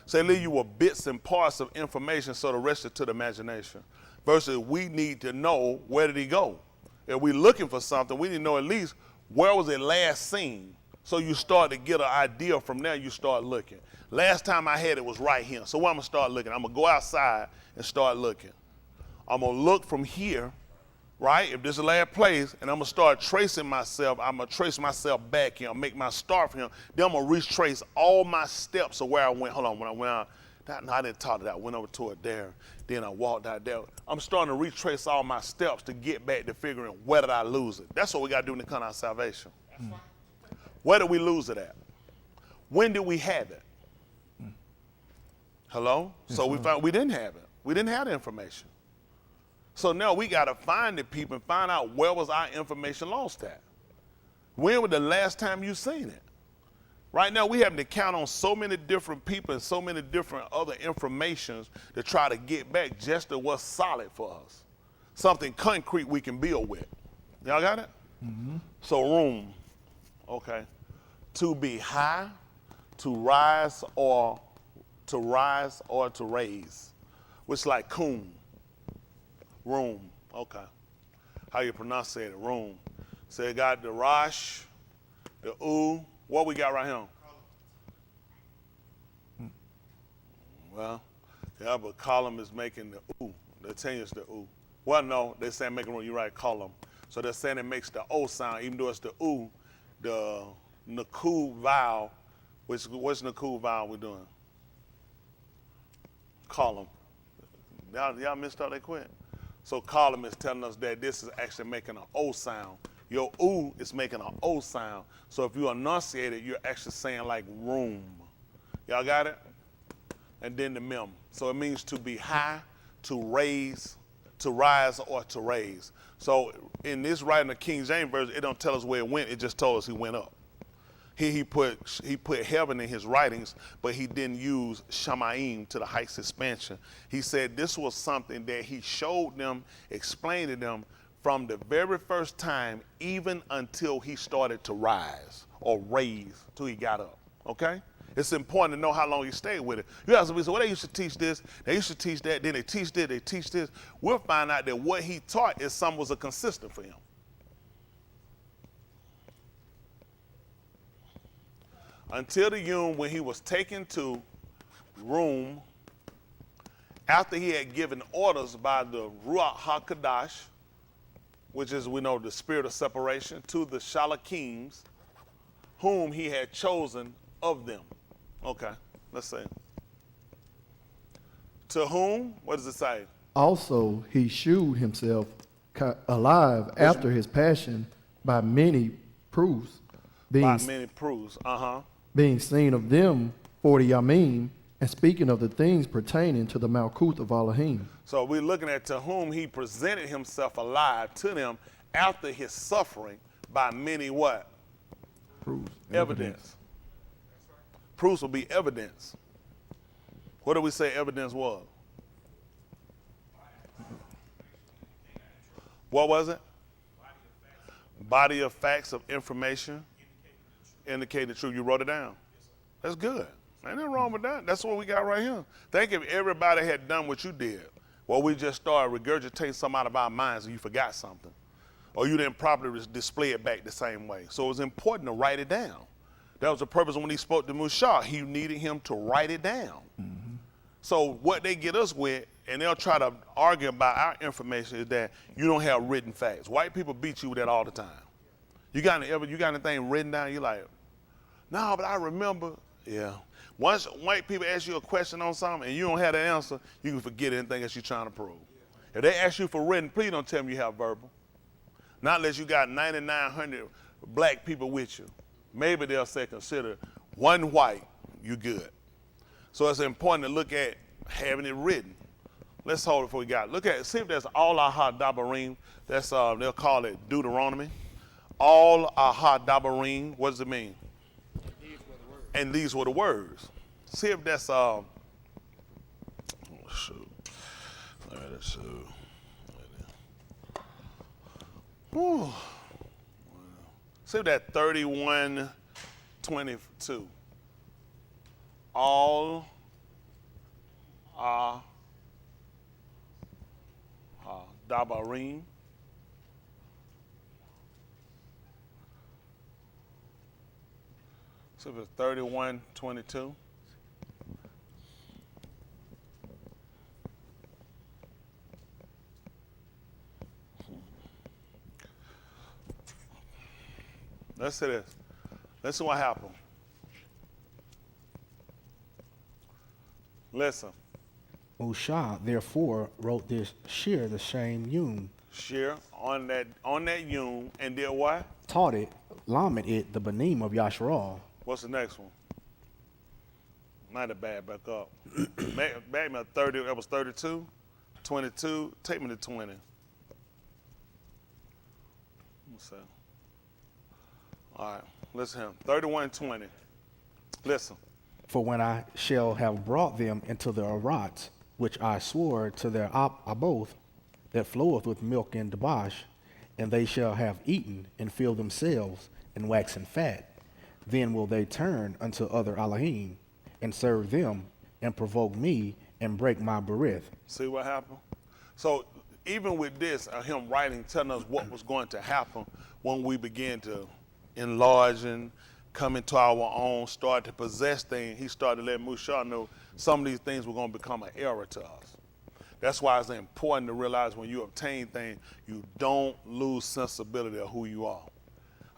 So they leave you with bits and parts of information so the rest is to the imagination. Versus we need to know where did he go. If we looking for something, we need to know at least where was it last seen. So you start to get an idea from there, you start looking. Last time I had it was right here. So where I'm going to start looking? I'm going to go outside and start looking. I'm going to look from here, right? If this is the last place, and I'm going to start tracing myself. I'm going to trace myself back here. I'll make my start from here. Then I'm going to retrace all my steps of where I went. Hold on, when I went out, no, I didn't talk to that. I went over to it there. Then I walked out there. I'm starting to retrace all my steps to get back to figuring where did I lose it. That's what we got to do in the kind of salvation. Where did we lose it at? When did we have it? Hello? So we found we didn't have it. We didn't have the information. So now we got to find the people and find out where was our information lost at. When was the last time you seen it? Right now we having to count on so many different people and so many different other informations to try to get back just to what's solid for us. Something concrete we can build with. Y'all got it? So room, okay. To be high, to rise or to raise, which like kum, room, okay. How you pronounce it, room. So it got the rash, the what we got right here? Well, Yeah, but column is making the ooh. They change the ooh. Well, no, they're saying make it wrong. You're right, column. So they're saying it makes the O sound, even though it's the ooh, the naku vowel, which what's naku vowel we're doing? Column. Y'all missed out, they quit. So column is telling us that this is actually making an O sound. Your ooh is making an O sound. So if you enunciate it, you're actually saying like room. Y'all got it? And then the mem. So it means to be high, to raise, to rise, or to raise. So in this writing of King James Version, it don't tell us where it went. It just told us he went up. He put heaven in his writings, but he didn't use Shamayim to the heights expansion. He said this was something that he showed them, explained to them from the very first time, even until he started to rise or raise till he got up. Okay? It's important to know how long he stayed with it. You guys will say, well, they used to teach this, they used to teach that, then they teach this, they teach this. We'll find out that what he taught is something was a consistent for him. Until the Yom, when he was taken to room, after he had given orders by the Ruach HaKadosh, which is, we know, the spirit of separation, to the Shalachims, whom he had chosen of them. Okay, let's see. To whom? What does it say? Also, he shewed himself alive after his passion by many proofs, By many proofs. being seen of them 40 Yamim, and speaking of the things pertaining to the Malkuth of Elohim. So we're looking at to whom he presented himself alive to them after his suffering by many what? Proofs. Evidence. Proofs will be evidence. What do we say evidence was? What was it? Body of facts of information indicating the truth. You wrote it down. That's good. Ain't nothing wrong with that. That's what we got right here. Think if everybody had done what you did, well, we just started regurgitating something out of our minds and you forgot something. Or you didn't properly display it back the same way. So it was important to write it down. That was the purpose when he spoke to Mushah. He needed him to write it down. Mm-hmm. So what they get us with, and they'll try to argue about our information, is that you don't have written facts. White people beat you with that all the time. You got anything written down? You're like, no, but I remember. Yeah. Once white people ask you a question on something and you don't have the answer, you can forget anything else you're trying to prove. If they ask you for written, please don't tell me you have verbal. Not unless you got 9,900 black people with you. Maybe they'll say consider one white, you good. So it's important to look at having it written. Let's hold it before we got it. Look at it. See if there's all aha dabarim. That's they'll call it Deuteronomy. All aha dabarim. What does it mean? And these were the words. See if that's oh shoot. All right, let's see. Whew. See if that 31:22. All dabarim. So if it's 31:22. Let's see this. Let's see what happened. Listen. Mushah therefore wrote this shir the same Yom. Shir on that Yom and did what? Taught it, lamed it, the benim of Yasharal. What's the next one? Might have back up. Back me up 30, that was 32, 22, take me to 20. Let's see. All right, listen to him. 31:20. Listen. For when I shall have brought them into the Arats, which I swore to their aboth, that floweth with milk and debauch, and they shall have eaten and filled themselves and waxen fat, then will they turn unto other Elohim and serve them and provoke me and break my berith. See what happened? So even with this, him writing, telling us what was going to happen when we began to enlarge and come into our own, start to possess things, he started letting Mushah know some of these things were going to become an error to us. That's why it's important to realize when you obtain things, you don't lose sensibility of who you are.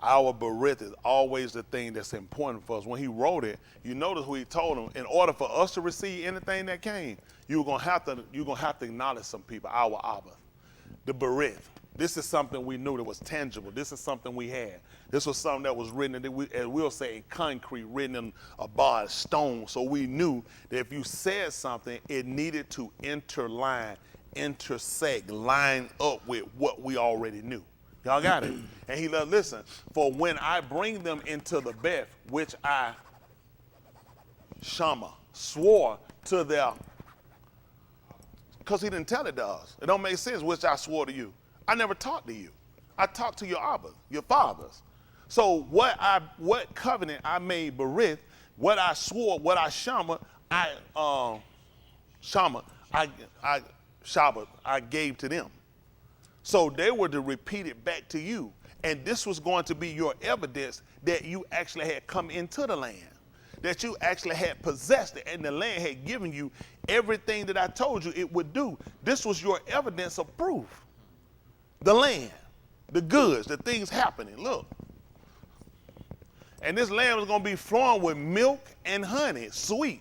Our berith is always the thing that's important for us. When he wrote it, you notice who he told him. In order for us to receive anything that came, you're gonna have to acknowledge some people. Our Abba, the berith. This is something we knew that was tangible. This is something we had. This was something that was written, as we'll say, in concrete, written in a bar of stone. So we knew that if you said something, it needed to interline, intersect, line up with what we already knew. Y'all got it? And he said, listen, for when I bring them into the Beth, which I, Shama, swore to their, because he didn't tell it to us. It don't make sense, which I swore to you. I never talked to you. I talked to your Abba, your fathers. So what covenant I made berith, what I swore, what I Shama, I gave to them. So they were to repeat it back to you. And this was going to be your evidence that you actually had come into the land, that you actually had possessed it, and the land had given you everything that I told you it would do. This was your evidence of proof. The land, the goods, the things happening. Look. And this land was going to be flowing with milk and honey, sweet.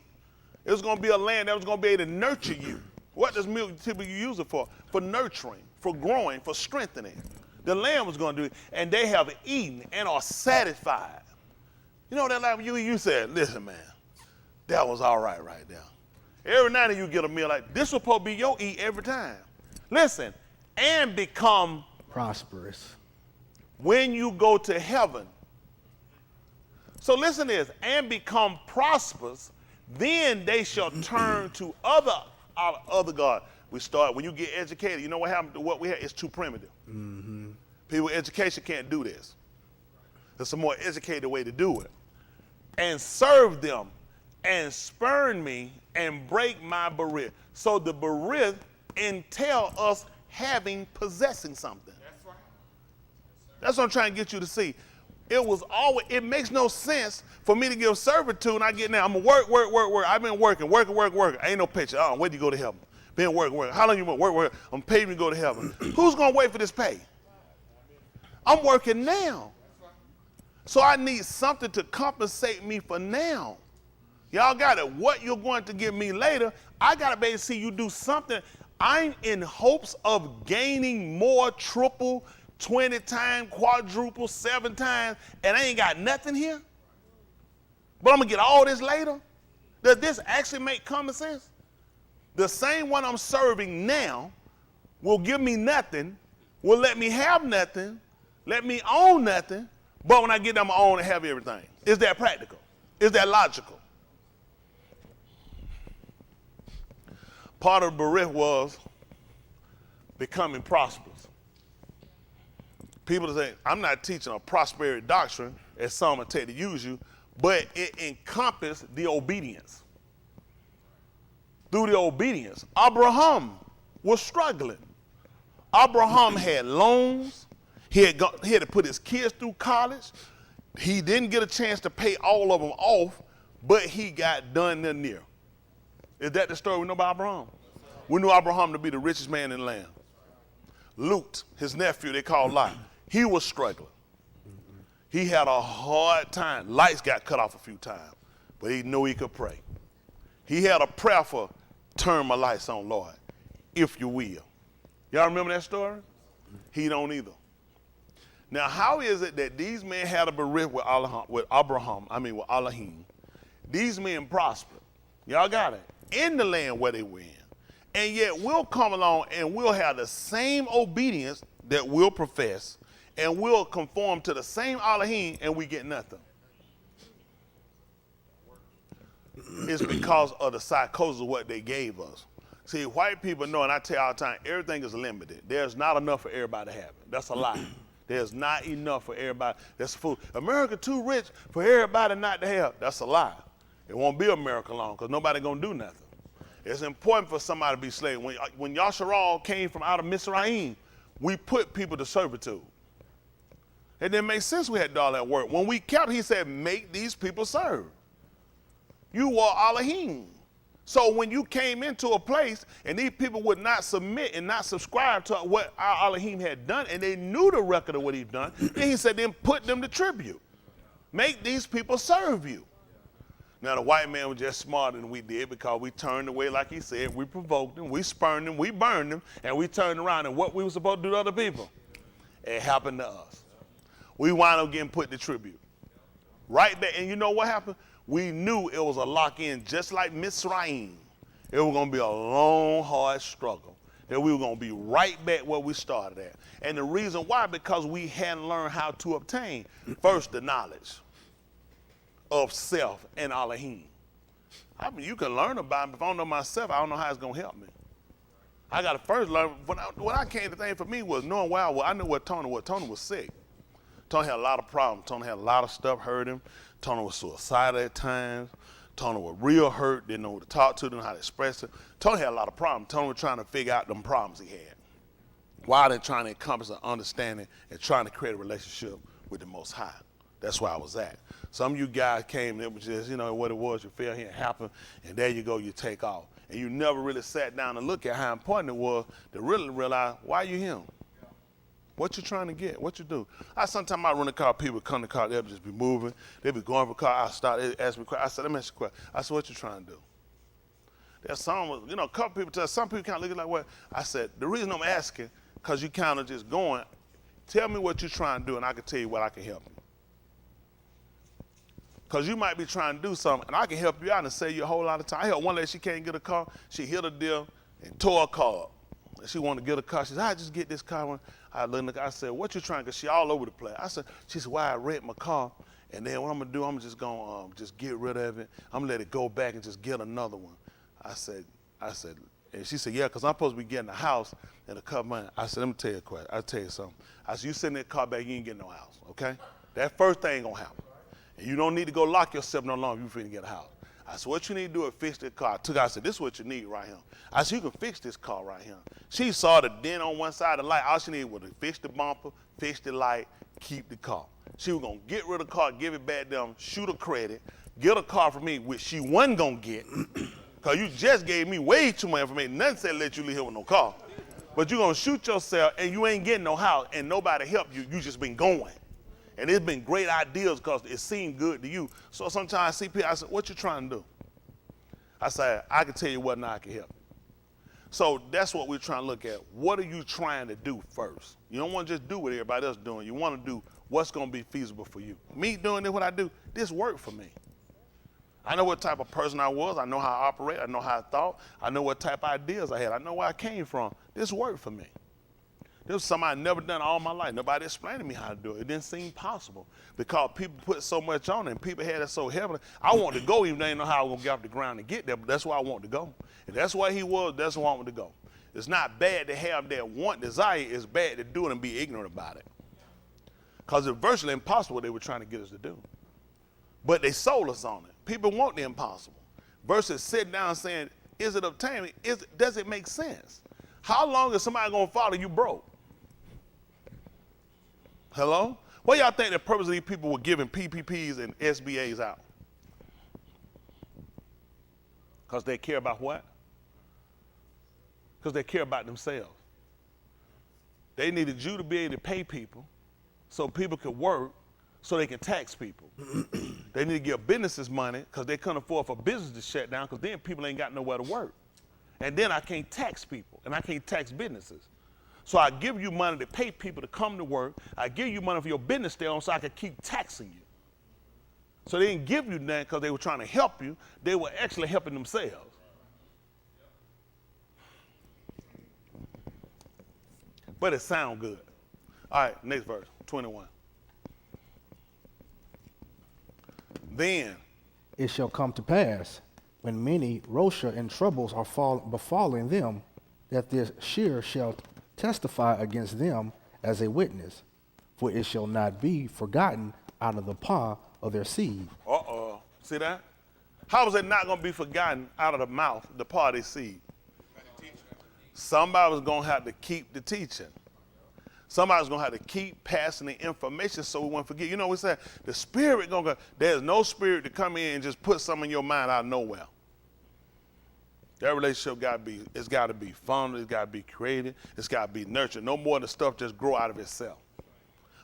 It was going to be a land that was going to be able to nurture you. What does milk typically use it for? For nurturing, for growing, for strengthening. The land was going to do it, and they have eaten and are satisfied. You know that like you said, listen, man, that was all right there. Every night you get a meal like this was supposed to be your eat every time. Listen, and become prosperous when you go to heaven. So listen to this, and become prosperous, then they shall turn to other gods. We start, when you get educated, you know what happened to what we have? It's too primitive. Mm-hmm. People with education can't do this. There's a more educated way to do it. And serve them, and spurn me, and break my berith. So the berith entail us possessing something. That's right. That's what I'm trying to get you to see. It makes no sense for me to give servitude and I get now. I'm gonna work. I've been working. Ain't no picture. Where do you go to heaven? Been work. How long you been work? I'm paid to go to heaven. Who's gonna wait for this pay? I'm working now. So I need something to compensate me for now. Y'all got it. What you're going to give me later, I gotta be able to see you do something. I'm in hopes of gaining more, triple, 20 times, quadruple, 7 times, and I ain't got nothing here? But I'm gonna get all this later? Does this actually make common sense? The same one I'm serving now will give me nothing, will let me have nothing, let me own nothing, but when I get them, I own and have everything. Is that practical? Is that logical? Part of the berith was becoming prosperous. People say, I'm not teaching a prosperity doctrine, as some will take to use you, but it encompassed the obedience. Through the obedience, Abraham was struggling. Abraham had loans. He had to put his kids through college. He didn't get a chance to pay all of them off, but he got done near. Is that the story we know about Abraham? We knew Abraham to be the richest man in the land. Lut, his nephew, they called Lot, he was struggling. He had a hard time. Lights got cut off a few times, but he knew he could pray. He had a prayer for, turn my lights on, Lord, if you will. Y'all remember that story? He don't either. Now, how is it that these men had a berith with Elohim? These men prospered. Y'all got it? In the land where they were in. And yet we'll come along and we'll have the same obedience that we'll profess, and we'll conform to the same Elohim, and we get nothing. It's because of the psychosis of what they gave us. See, white people know, and I tell you all the time, everything is limited. There's not enough for everybody to have it. That's a lie. There's not enough for everybody. That's a fool. America too rich for everybody not to have. That's a lie. It won't be America long because nobody gonna do nothing. It's important for somebody to be slave. When Yasharal came from out of Mizraim, we put people to servitude. It didn't make sense we had to do all that work. When we kept, he said, make these people serve. You are Elohim. So when you came into a place and these people would not submit and not subscribe to what our Elohim had done, and they knew the record of what he'd done, then he said, then put them to tribute. Make these people serve you. Now the white man was just smarter than we did because we turned away, like he said, we provoked them, we spurned them, we burned them, and we turned around, and what we were supposed to do to other people, it happened to us. We wound up getting put to tribute. Right there, and you know what happened? We knew it was a lock-in, just like Mitzrayim. It was going to be a long, hard struggle. That we were going to be right back where we started at. And the reason why, because we hadn't learned how to obtain, first, the knowledge of self and Elohim. I mean, you can learn about it, but if I don't know myself, I don't know how it's going to help me. I got to first learn. When I came, the thing for me was knowing where I was. I knew what Tony was. Tony was sick. Tony had a lot of problems. Tony had a lot of stuff hurt him. Tony was suicidal at times. Tony was real hurt, didn't know who to talk to, didn't know how to express it. Tony had a lot of problems. Tony was trying to figure out them problems he had, while they're trying to encompass an understanding and trying to create a relationship with the Most High. That's where I was at. Some of you guys came, it was just, you know, what it was, you feel here, it happened, and there you go, you take off. And you never really sat down and looked at how important it was to really realize, why you here? What you trying to get? What you do? Sometimes I run a car, people come to the car, they'll just be moving, they'll be going for a car, I start, they ask me a question. I said, let me ask you a question. I said, what you trying to do? There's some, you know, a couple people tell, some people kind of look like, what? I said, the reason I'm asking, because you kind of just going, tell me what you're trying to do, and I can tell you what I can help you. Because you might be trying to do something, and I can help you out and save you a whole lot of time. I helped one lady, she can't get a car. She hit a deal and tore a car up. And she wanted to get a car. She said, I just get this car. I looked at the car. I said, what you trying? Because she all over the place. She said, why I wrecked my car. And then what I'm going to do, I'm just going to just get rid of it. I'm going to let it go back and just get another one. I said, and she said, yeah, because I'm supposed to be getting a house in a couple months. I said, let me tell you a question. I'll tell you something. I said, you send that car back, you ain't getting no house, okay? That first thing ain't going to happen. And you don't need to go lock yourself no longer if you finna get a house. I said, what you need to do is fix this car. I said, this is what you need right here. I said, you can fix this car right here. She saw the dent on one side of the light. All she needed was to fix the bumper, fix the light, keep the car. She was going to get rid of the car, give it back to them, shoot her credit, get a car from me, which she wasn't going to get, because you just gave me way too much information. Nothing said let you leave here with no car. But you're going to shoot yourself, and you ain't getting no house, and nobody helped you. You just been going. And it's been great ideas because it seemed good to you. So sometimes I see people, I said, what you trying to do? I said, I can tell you what now I can help. So that's what we're trying to look at. What are you trying to do first? You don't want to just do what everybody else is doing. You want to do what's going to be feasible for you. Me doing this, what I do, this worked for me. I know what type of person I was. I know how I operate. I know how I thought. I know what type of ideas I had. I know where I came from. This worked for me. This was something I'd never done all my life. Nobody explained to me how to do it. It didn't seem possible because people put so much on it and people had it so heavily. I wanted to go even though I didn't know how I was going to get off the ground and get there, but that's where I wanted to go. And that's where he was, that's where I wanted to go. It's not bad to have that want, desire. It's bad to do it and be ignorant about it. Because it's virtually impossible what they were trying to get us to do. But they sold us on it. People want the impossible. Versus sitting down and saying, is it obtainable? Does it make sense? How long is somebody going to follow you broke? Hello? What y'all think the purpose of these people were giving PPPs and SBAs out? Because they care about what? Because they care about themselves. They needed you to be able to pay people so people could work so they can tax people. They need to give businesses money because they couldn't afford for business to shut down because then people ain't got nowhere to work. And then I can't tax people and I can't tax businesses. So I give you money to pay people to come to work. I give you money for your business to stay on so I can keep taxing you. So they didn't give you that because they were trying to help you. They were actually helping themselves. But it sounds good. All right, next verse, 21. Then It shall come to pass, when many Rosha and troubles are befalling them, that this shear shall testify against them as a witness, for it shall not be forgotten out of the paw of their seed. Uh-oh. See that? How is it not going to be forgotten out of the mouth, the paw of their seed? Somebody was going to have to keep the teaching. Somebody's going to have to keep passing the information so we won't forget. You know what we said? The spirit going to go. There's no spirit to come in and just put something in your mind out of nowhere. That relationship it's got to be fun, it's got to be created, it's got to be nurtured. No more than stuff just grow out of itself.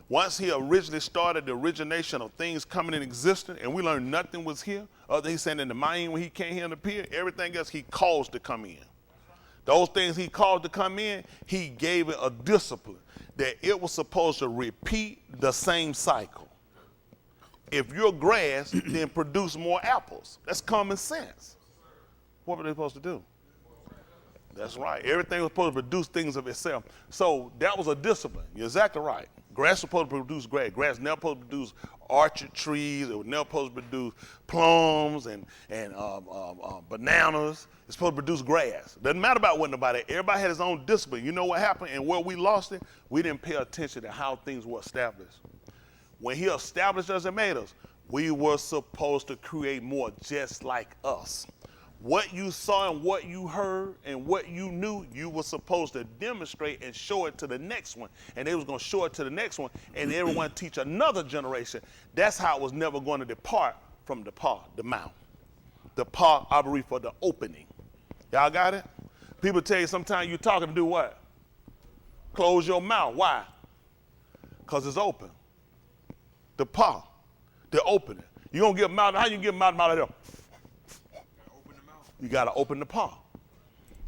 Once he originally started the origination of things coming in existence, and we learned nothing was here, other than he said in the mind when he came here and appeared, everything else he caused to come in. Those things he caused to come in, he gave it a discipline that it was supposed to repeat the same cycle. If you're grass, then produce more apples. That's common sense. What were they supposed to do? That's right. Everything was supposed to produce things of itself. So that was a discipline. You're exactly right. Grass was supposed to produce grass. Grass never supposed to produce orchard trees. It was never supposed to produce plums and bananas. It's supposed to produce grass. Doesn't matter about what nobody. Everybody had his own discipline. You know what happened and where we lost it? We didn't pay attention to how things were established. When he established us and made us, we were supposed to create more just like us. What you saw and what you heard and what you knew, you were supposed to demonstrate and show it to the next one. And they was going to show it to the next one, and everyone teach another generation. That's how it was never going to depart from the mouth. The pa, I for the opening. Y'all got it? People tell you sometimes you're talking to do what? Close your mouth. Why? Because it's open. The pa, the opening. You going to get them out. How you get them out of there? You got to open the paw.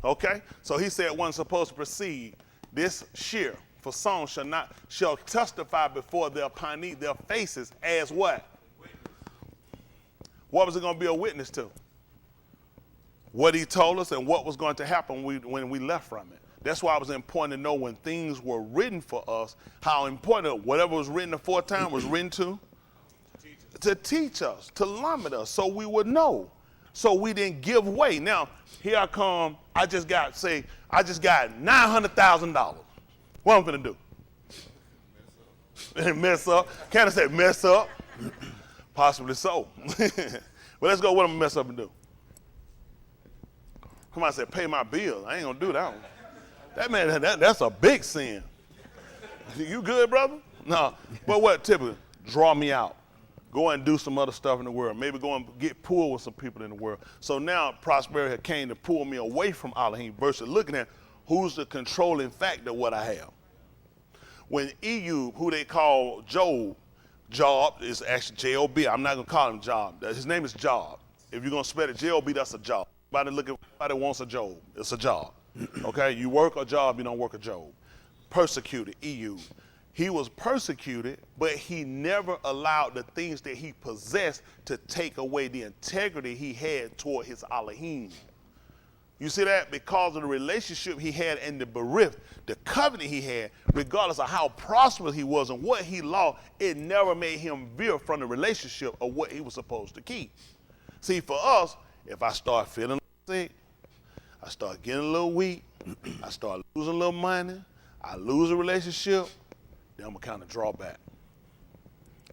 Okay? So he said one's supposed to proceed. This shear for song shall testify before their faces as what? What was it going to be a witness to? What he told us and what was going to happen when we left from it. That's why it was important to know when things were written for us, how important whatever was written aforetime was written to teach us, to limit us, so we would know. So we didn't give way. Now, here I come, I just got $900,000. What I'm gonna do? Mess up. Can I say mess up? Possibly so. But let's go what I'm gonna mess up and do. Come on, I said, pay my bills. I ain't gonna do that one. That man, that's a big sin. You good, brother? No. But what typically? Draw me out. Go and do some other stuff in the world. Maybe go and get pulled with some people in the world. So now prosperity came to pull me away from Elohim versus looking at who's the controlling factor of what I have. When Ehud, who they call Job is actually J-O-B. I'm not going to call him Job. His name is Job. If you're going to spell it J-O-B, that's a job. Everybody wants a Job. It's a job. Okay? You work a job, you don't work a Job. Persecuted, Ehud. He was persecuted, but he never allowed the things that he possessed to take away the integrity he had toward his Elohim. You see that? Because of the relationship he had and the berith, the covenant he had, regardless of how prosperous he was and what he lost, it never made him veer from the relationship of what he was supposed to keep. See, for us, if I start feeling sick, I start getting a little weak, I start losing a little money, I lose a relationship, then I'm going to kind of draw back.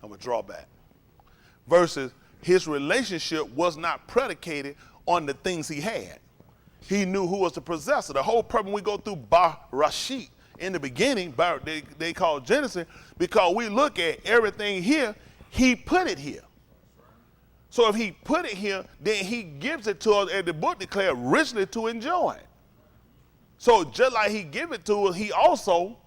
I'm going to draw back. Versus his relationship was not predicated on the things he had. He knew who was the possessor. The whole purpose we go through Barashit in the beginning, they call Genesis, because we look at everything here, he put it here. So if he put it here, then he gives it to us, as the book declared, richly to enjoy. So just like he give it to us, he also,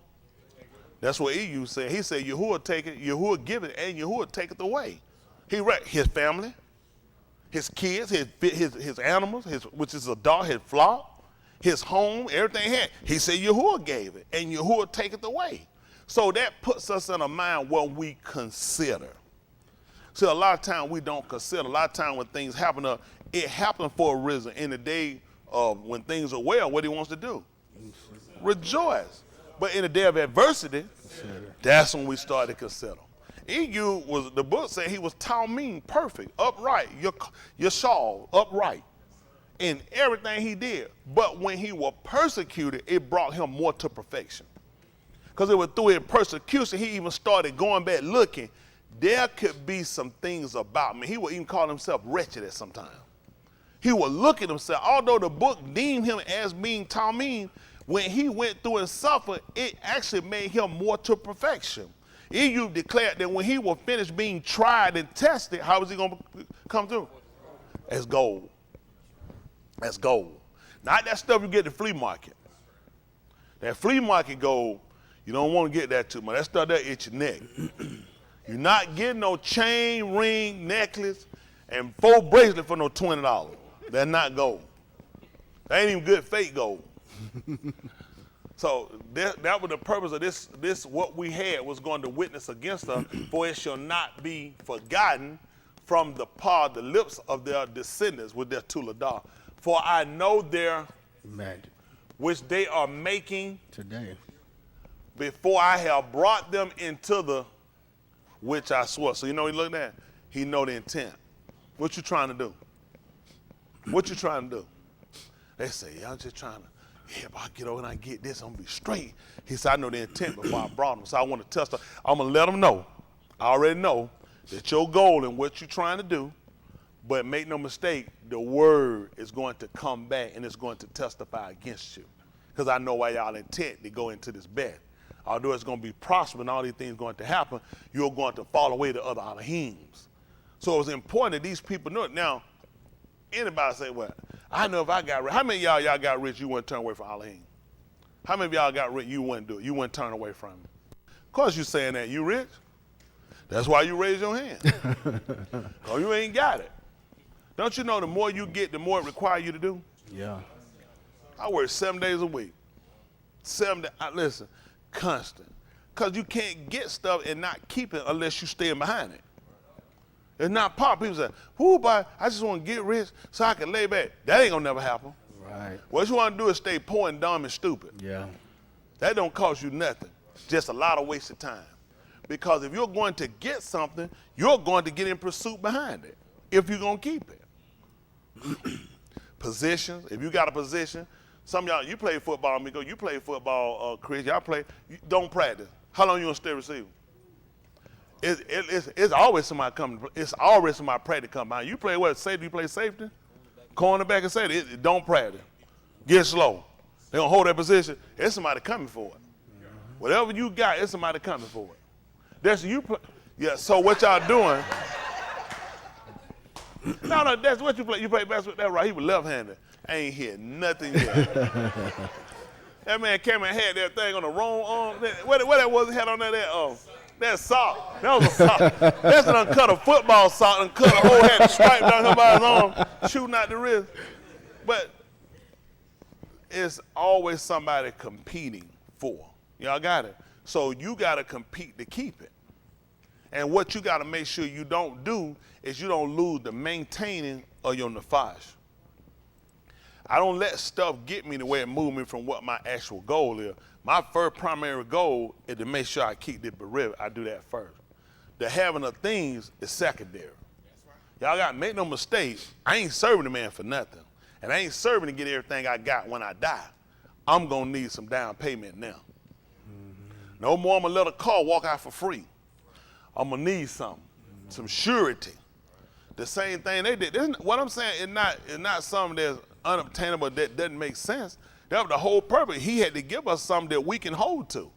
that's what EU said. He said, Yahuwah take it, Yahuwah give it, and Yahuwah take it away. He read his family, his kids, his animals, which is a dog, his flock, his home, everything he had. He said Yahuwah gave it, and Yahuwah take it away. So that puts us in a mind where we consider. See, a lot of times we don't consider. A lot of times when things happen, it happens for a reason. In the day of when things are well, what he wants to do? Rejoice. But in the day of adversity, that's when we start to consider. Ehud was, the book said he was Talmud, perfect, upright, Yashal, upright, in everything he did. But when he was persecuted, it brought him more to perfection. Because it was through his persecution, he even started going back looking. There could be some things about me. He would even call himself wretched at some time. He would look at himself, although the book deemed him as being Talmud, when he went through and suffered, it actually made him more to perfection. Ehud declared that when he was finished being tried and tested, how was he going to come through? As gold. As gold. Not that stuff you get at the flea market. That flea market gold, you don't want to get that too much. That stuff that itch your neck. You're not getting no chain, ring, necklace, and 4 bracelets for no $20. That's not gold. That ain't even good fake gold. So that was the purpose of this what we had was going to witness against us, for it shall not be forgotten from the lips of their descendants with their Tuladar. For I know their Imagine. which they are making Today. before I have brought them into the which I swore. So you know he looked at? He know the intent. What you trying to do? What you trying to do? They say, yeah, I'm just trying to, yeah, if I get over and I get this, I'm going to be straight. He said, I know the intent before I brought them. So I want to test them. I'm going to let them know. I already know that your goal and what you're trying to do, but make no mistake, the word is going to come back and it's going to testify against you. Because I know why y'all intent to go into this bed. Although it's going to be prosperous and all these things going to happen, you're going to fall away to other Elohims. So it's important that these people know it. Now, anybody say, well, I know if I got rich. How many of y'all got rich, you wouldn't turn away from Elohim? How many of y'all got rich, you wouldn't do it? You wouldn't turn away from him? Of course you're saying that. You rich? That's why you raise your hand. Because you ain't got it. Don't you know the more you get, the more it requires you to do? Yeah. I work 7 days a week. 7 days, listen, constant. Because you can't get stuff and not keep it unless you stand behind it. It's not pop. People say, whoo, boy, I just want to get rich so I can lay back. That ain't going to never happen. Right. What you want to do is stay poor and dumb and stupid. Yeah. That don't cost you nothing. Just a lot of wasted time. Because if you're going to get something, you're going to get in pursuit behind it if you're going to keep it. Positions, if you got a position, some of y'all, you play football, amigo, you play football, Chris, y'all play, don't practice. How long you going to stay receiver? It's always somebody coming. It's always somebody practice come by. You play what? Safety? You play safety? Cornerback and safety. Don't practice. Get slow. They gonna hold that position. It's somebody coming for it. Whatever you got, it's somebody coming for it. That's you. Yeah. So what y'all doing? No, that's what you play. You play basketball. That right. He was left-handed. Ain't hit nothing yet. That man came and had that thing on the wrong arm. What that was? Had on that sock. That was a sock. That's an uncut a football sock and cut a whole head stripe down her by his arm, shooting out the wrist. But it's always somebody competing for. Y'all got it? So you got to compete to keep it. And what you got to make sure you don't do is you don't lose the maintaining of your nafash. I don't let stuff get me the way it moves me from what my actual goal is. My first primary goal is to make sure I keep the berith. I do that first. The having of things is secondary. Y'all got to make no mistakes. I ain't serving the man for nothing. And I ain't serving to get everything I got when I die. I'm going to need some down payment now. No more I'm going to let a car walk out for free. I'm going to need something, some surety. The same thing they did. What I'm saying is not something that's unobtainable that doesn't make sense. That was the whole purpose. He had to give us something that we can hold to.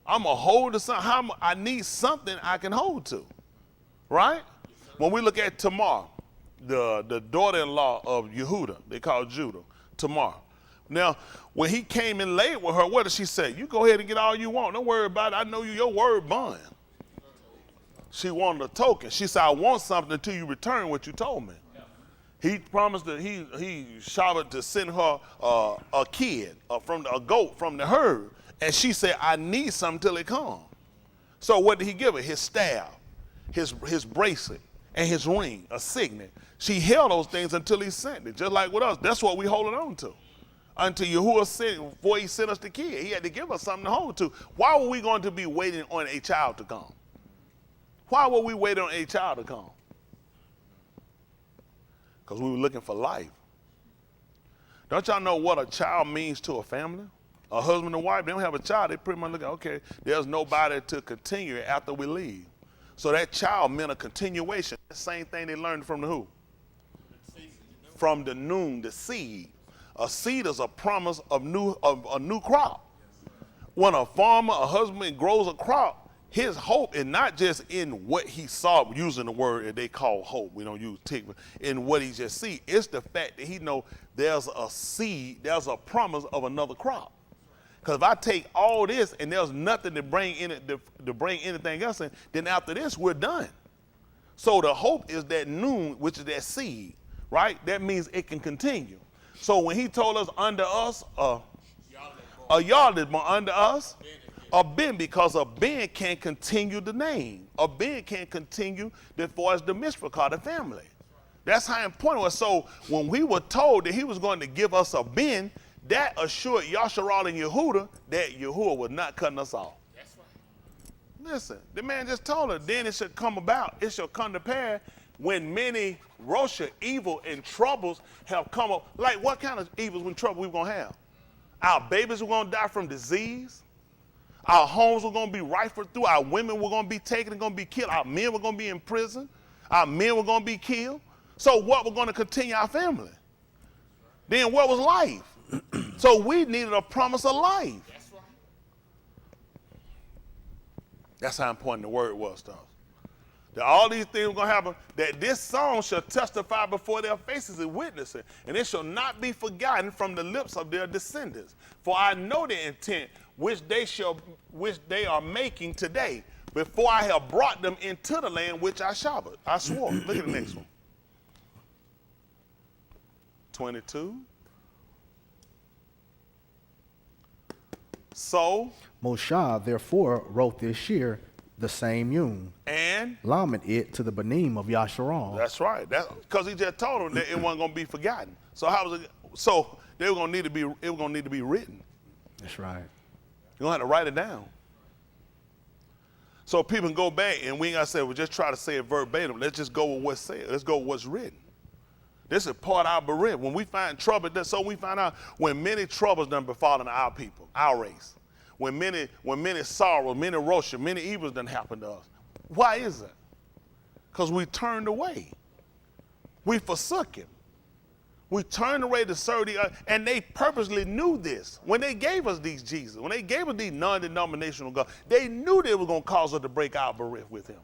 I'm going to hold to something. I need something I can hold to, right? When we look at Tamar, the daughter-in-law of Yehuda, they call Judah, Tamar. Now, when he came and laid with her, what did she say? You go ahead and get all you want. Don't worry about it. I know your word bond. She wanted a token. She said, I want something until you return what you told me. He promised that he shouted to send her a kid, a goat from the herd. And she said, I need something till it comes. So what did he give her? His staff, his bracelet, and his ring, a signet. She held those things until he sent it, just like with us. That's what we holding on to. Until Yahuwah sent, before he sent us the kid, he had to give us something to hold to. Why were we going to be waiting on a child to come? Why were we waiting on a child to come? Because we were looking for life. Don't y'all know what a child means to a family? A husband and wife, they don't have a child. They pretty much look at, okay, there's nobody to continue after we leave. So that child meant a continuation. The same thing they learned from the who? From the noon, the seed. A seed is a promise of a new crop. When a farmer, a husband grows a crop, his hope is not just in what he saw, using the word that they call hope. We don't use tick, but in what he just see. It's the fact that he know there's a seed, there's a promise of another crop. Because if I take all this and there's nothing to bring in it to bring anything else in, then after this we're done. So the hope is that noon, which is that seed, right? That means it can continue. So when he told us under us, a yard is born under us, a ben, because a ben can't continue the name. A ben can't continue as far as the mishpachah, the family. That's how important it was. So when we were told that he was going to give us a ben, that assured Yasharal and Yehuda that Yahuwah was not cutting us off. That's right. Listen, the man just told her, then it should come about, it shall come to pass when many Rosha, evil and troubles have come up. Like what kind of evils and trouble we going to have? Our babies were going to die from disease. Our homes were going to be rifled through. Our women were going to be taken and going to be killed. Our men were going to be in prison. Our men were going to be killed. So what was going to continue our family? Then what was life? So we needed a promise of life. That's right. That's how important the word was to us. That all these things were going to happen, that this song shall testify before their faces and witness it, and it shall not be forgotten from the lips of their descendants. For I know the intent which they are making today, before I have brought them into the land which I swore. Look at the next one. 22. So Moshe therefore wrote this year the same Yom, and lament it to the Benim of Yasharal. That's right. That's because he just told them that it wasn't going to be forgotten. So how was it? So they were going to need to be. It was going to need to be written. That's right. You're going to have to write it down. So people can go back and we ain't got to say, well, just try to say it verbatim. Let's just go with what's said. Let's go with what's written. This is part of our berit. When we find trouble, so we find out when many troubles done befallen our people, our race. When many sorrows, many rosha, many evils done happened to us. Why is that? Because we turned away. We forsook him. We turned away to serve the other, and they purposely knew this. When they gave us these Jesus, when they gave us these non-denominational God, they knew they were going to cause us to break our berit with him.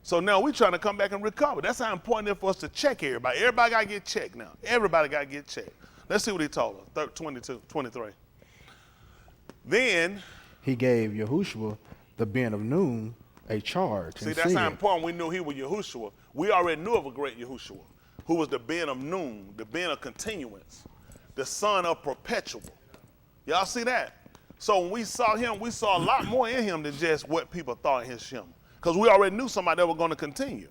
So now we're trying to come back and recover. That's how important it is for us to check everybody. Everybody got to get checked now. Everybody got to get checked. Let's see what he told us, 23. Then he gave Yahushua, the Ben of Nun, a charge. See, that's how important we knew he was Yahushua. We already knew of a great Yahushua, who was the Ben of Nun, the Ben of continuance, the son of perpetual. Y'all see that? So when we saw him, we saw a lot more in him than just what people thought in him. Because we already knew somebody that was going to continue.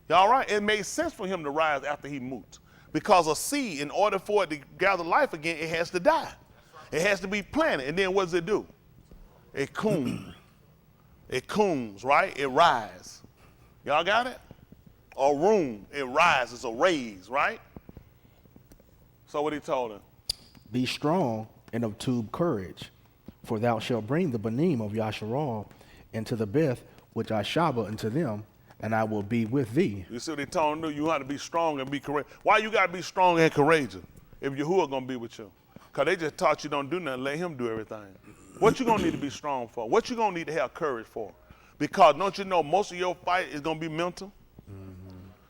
Y'all right? It made sense for him to rise after he moved. Because a seed, in order for it to gather life again, it has to die. It has to be planted. And then what does it do? It cooms. It cooms, right? It rises. Y'all got it? A room, it rises, a raise, right? So what he told him? Be strong and of tube courage, for thou shalt bring the Benim of Yasharal into the Beth which I shabbat unto them, and I will be with thee. You see what he told him? You have to be strong and be courageous. Why you got to be strong and courageous if Yahuwah going to be with you? Because they just taught you don't do nothing, let him do everything. What you going to need to be strong for? What you going to need to have courage for? Because don't you know most of your fight is going to be mental?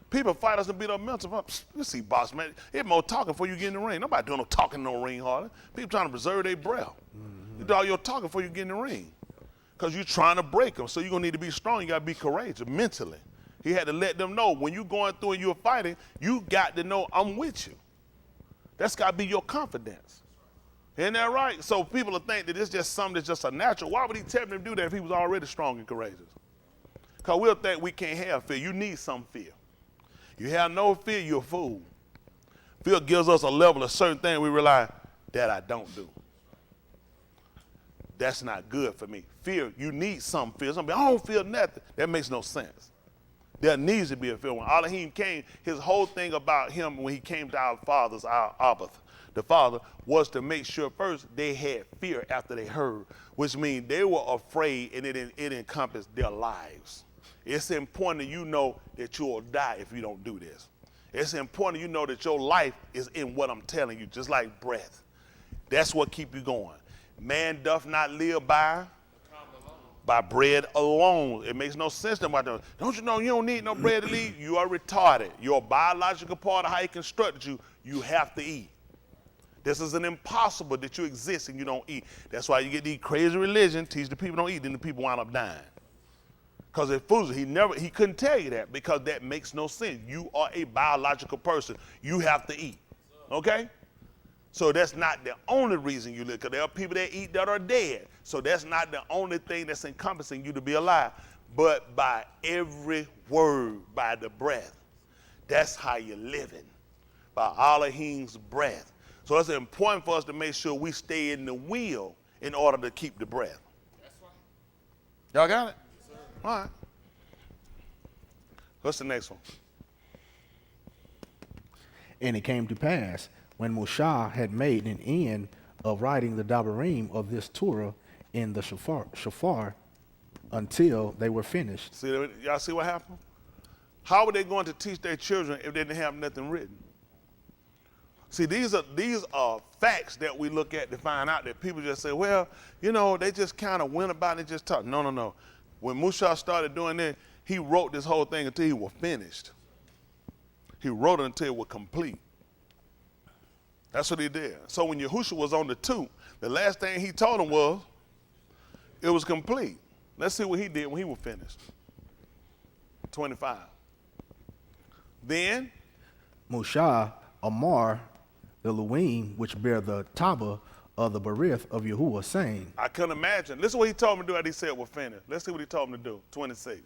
People fight us and beat up mental. You see, boss, man, it's more talking before you get in the ring. Nobody doing no talking in no ring harder. People trying to preserve their breath. You do all your talking before you get in the ring. Because you're trying to break them. So you're going to need to be strong. You got to be courageous mentally. He had to let them know when you're going through and you're fighting, you got to know I'm with you. That's got to be your confidence. Isn't that right? So people will think that it's just something that's just a natural. Why would he tell them to do that if he was already strong and courageous? Because we'll think we can't have fear. You need some fear. You have no fear, you're a fool. Fear gives us a level of certain thing we realize that I don't do. That's not good for me. Fear, you need some fear. Somebody, I don't feel nothing. That makes no sense. There needs to be a fear. When Elohim came, his whole thing about him when he came to our fathers, our Abba, the father, was to make sure first they had fear after they heard, which means they were afraid and it encompassed their lives. It's important that you know that you will die if you don't do this. It's important you know that your life is in what I'm telling you, just like breath. That's what keeps you going. Man doth not live by by bread alone. It makes no sense to them. Don't you know you don't need no bread to live? You are retarded. Your biological part of how he constructed you, you have to eat. This is an impossible that you exist and you don't eat. That's why you get these crazy religion, teach the people don't eat, then the people wind up dying. Because it's foolish. He couldn't tell you that because that makes no sense. You are a biological person. You have to eat. Okay? So that's not the only reason you live, because there are people that eat that are dead. So that's not the only thing that's encompassing you to be alive. But by every word, by the breath, that's how you're living. By Elohim's breath. So it's important for us to make sure we stay in the will in order to keep the breath. That's right. Y'all got it? Yes, sir. All right. What's the next one? And it came to pass, when Moshe had made an end of writing the Dabarim of this Torah in the shofar until they were finished. See, y'all see what happened? How were they going to teach their children if they didn't have nothing written? See, these are facts that we look at to find out that people just say, well, you know, they just kind of went about it and just talked. No. When Moshe started doing that, he wrote this whole thing until he was finished. He wrote it until it was complete. That's what he did. So when Yahushua was on the tomb, the last thing he told him was, it was complete. Let's see what he did when he was finished. 25. Then Moshe Amar the Luim, which bear the Taba of the Berith of Yahuwah, saying, I couldn't imagine. Listen what he told him to do after he said we're finished. Let's see what he told him to do. 26.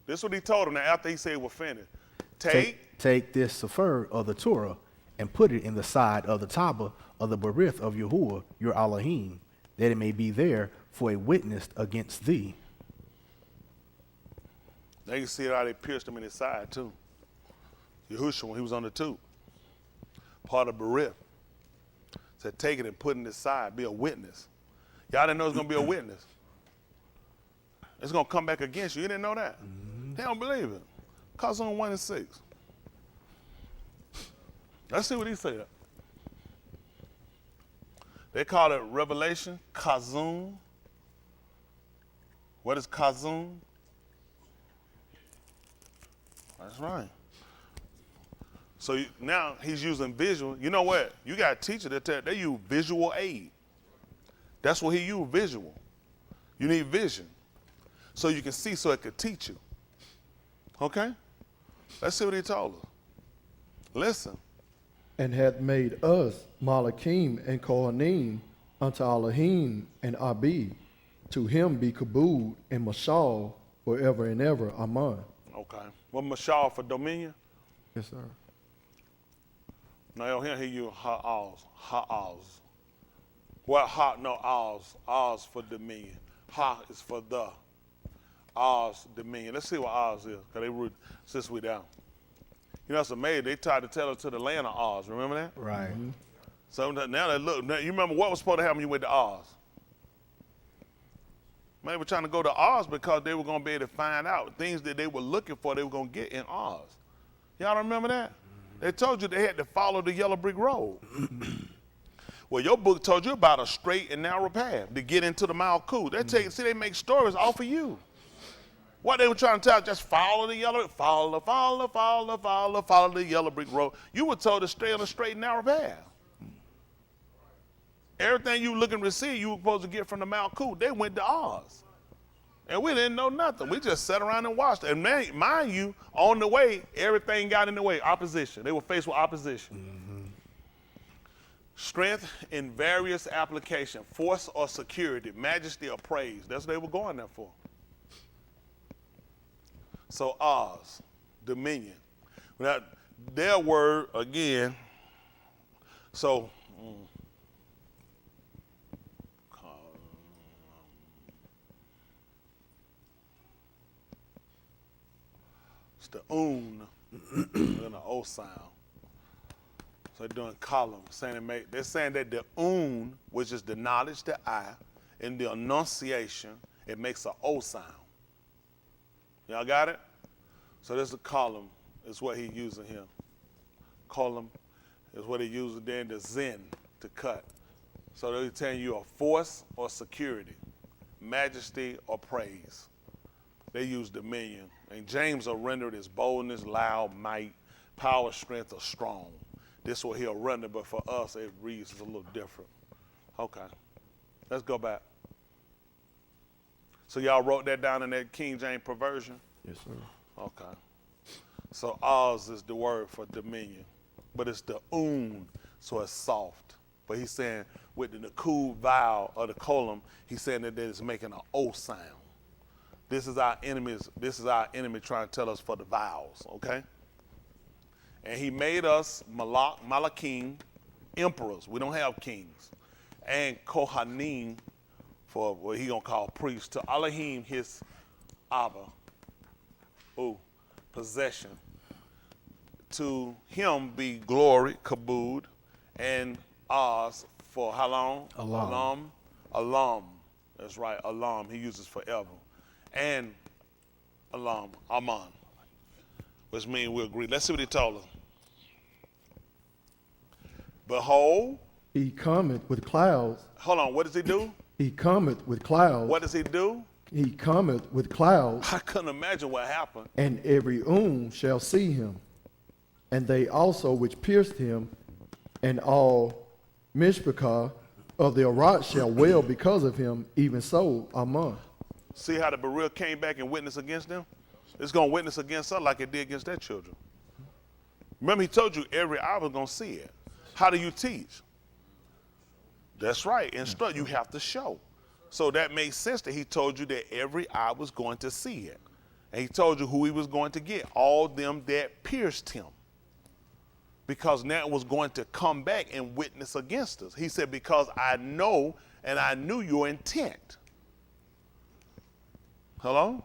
This is what he told him after he said we're finished. Take this sefer of the Torah and put it in the side of the Taba of the Berith of Yahuwah, your Elohim, that it may be there for a witness against thee. Now you can see how they pierced him in his side too. Yahushua, when he was on the tube, part of Berith, said take it and put it in his side, be a witness. Y'all didn't know it was going to be a witness. It's going to come back against you. You didn't know that? They don't believe it. Kazum 1 and 6. Let's see what he said. They call it Revelation, Kazum. What is Kazum? That's right. So now he's using visual. You know what? You got a teacher that tell they use visual aid. That's what he used, visual. You need vision. So you can see so it could teach you. Okay? Let's see what he told us. Listen. And hath made us Malakim and Kohanim unto Elohim and Abi. To him be Kabul and Mashal forever and ever. Amen. Okay. What Mashal for dominion? Yes, sir. No, here he use ha'als. Ha'als. What ha? No, als. Als for dominion. Ha is for the. Als, dominion. Let's see what Oz is, because they were, since we down. You know, it's amazing. They tried to tell us to the land of Oz. Remember that? Right. Mm-hmm. So now they look. Now, you remember what was supposed to happen when you went to Oz? Man, they were trying to go to Oz because they were going to be able to find out things that they were looking for, they were going to get in Oz. Y'all remember that? They told you they had to follow the yellow brick road. Well, your book told you about a straight and narrow path to get into the Malkut. They make stories off of you. What they were trying to tell, just follow the yellow, follow the yellow brick road. You were told to stay on a straight and narrow path. Everything you looking to receive, you were supposed to get from the Malkut. They went to Oz. And we didn't know nothing. We just sat around and watched it. And mind you, on the way, everything got in the way. Opposition. They were faced with opposition. Mm-hmm. Strength in various applications, force or security, majesty or praise. That's what they were going there for. So Oz, dominion. Now, their word, again, so, it's the and the O sound. So they're doing column, they're saying that the which is the knowledge, the I, in the enunciation, it makes an O sound. Y'all got it? So this is a column, is what he's using here. Column is what he uses then, the zen, to cut. So they're telling you a force or security, majesty or praise. They use dominion. And James will render it as boldness, loud, might, power, strength, or strong. This is what he'll render, but for us it reads a little different. Okay, let's go back. So y'all wrote that down in that King James perversion? Yes, sir. Okay. So Oz is the word for dominion, but it's the so it's soft. But he's saying with the cool vowel of the colon, he's saying that it's making an O sound. This is our enemy trying to tell us for the vowels, okay? And he made us Malachim, emperors. We don't have kings. And Kohanim, for what he gonna call priests, to Elohim his Abba, possession. To him be glory, kabod, and Oz for how long? Alam. Alam. That's right, Alam. He uses forever. And Alam, Aman, which means we agree. Let's see what he told us. Behold. He cometh with clouds. Hold on, what does he do? He cometh with clouds. What does he do? He cometh with clouds, I couldn't imagine what happened. and every shall see him, and they also which pierced him, and all Mishpachah of the Arat shall wail because of him, even so, Aman. See how the Bereah came back and witnessed against them? It's going to witness against us like it did against their children. Remember, he told you every eye was going to see it. How do you teach? That's right. Instruct. You have to show. So that makes sense that he told you that every eye was going to see it. And he told you who he was going to get. All them that pierced him. Because now it was going to come back and witness against us. He said, because I know and I knew your intent. Hello?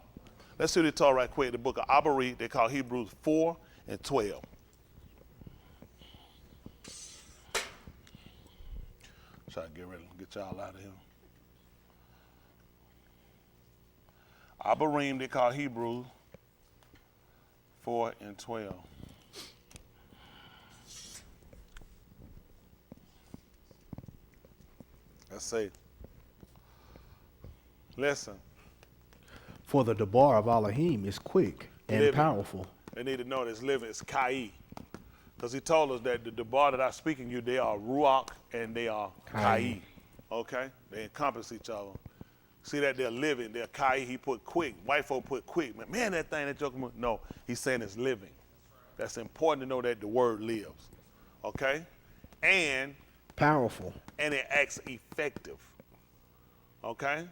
Let's see what he told right quick. The book of Abari, they call Hebrews 4 and 12. Try to get y'all out of here. Abarim, they call Hebrews 4 and 12. Let's see. Listen. For the debar of Elohim is quick and Living. powerful. They need to know this living is Kai. Because he told us that the debar that I speak in you, they are Ruach and they are Kai. Okay? They encompass each other. See that they're living, they're Kai, he put quick. White folk put quick. Man, that thing that joking. No, he's saying it's living. That's important to know that the word lives. Okay? And Powerful. and it acts effective. Okay?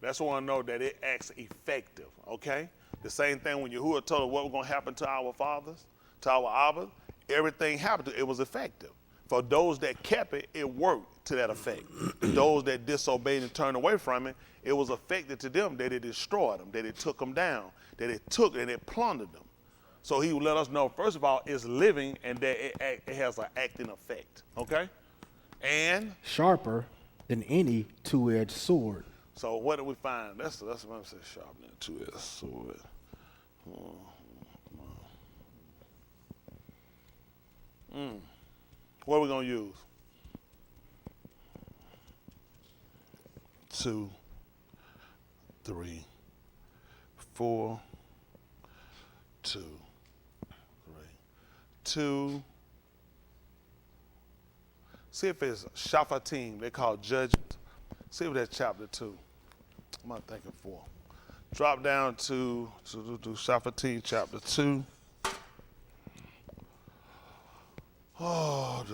That's what I want to know, that it acts effective. Okay? The same thing when Yahuwah told us what was going to happen to our fathers, to our Abbas, everything happened. It was effective. For those that kept it, it worked to that effect. Those that disobeyed and turned away from it, it was effective to them that it destroyed them, that it took them down, that it took and it plundered them. So he would let us know, first of all, it's living and that it has an acting effect. Okay? And Sharper than any two-edged sword. so what do we find? That's what I'm saying, sharp than a two-edged sword. What are we going to use? 2, 3, 4, 2, 3, 2. See if it's Shaphatim, they call judges. See if that's chapter 2. What am I thinking for? Drop down to Shaphatim chapter 2. Oh,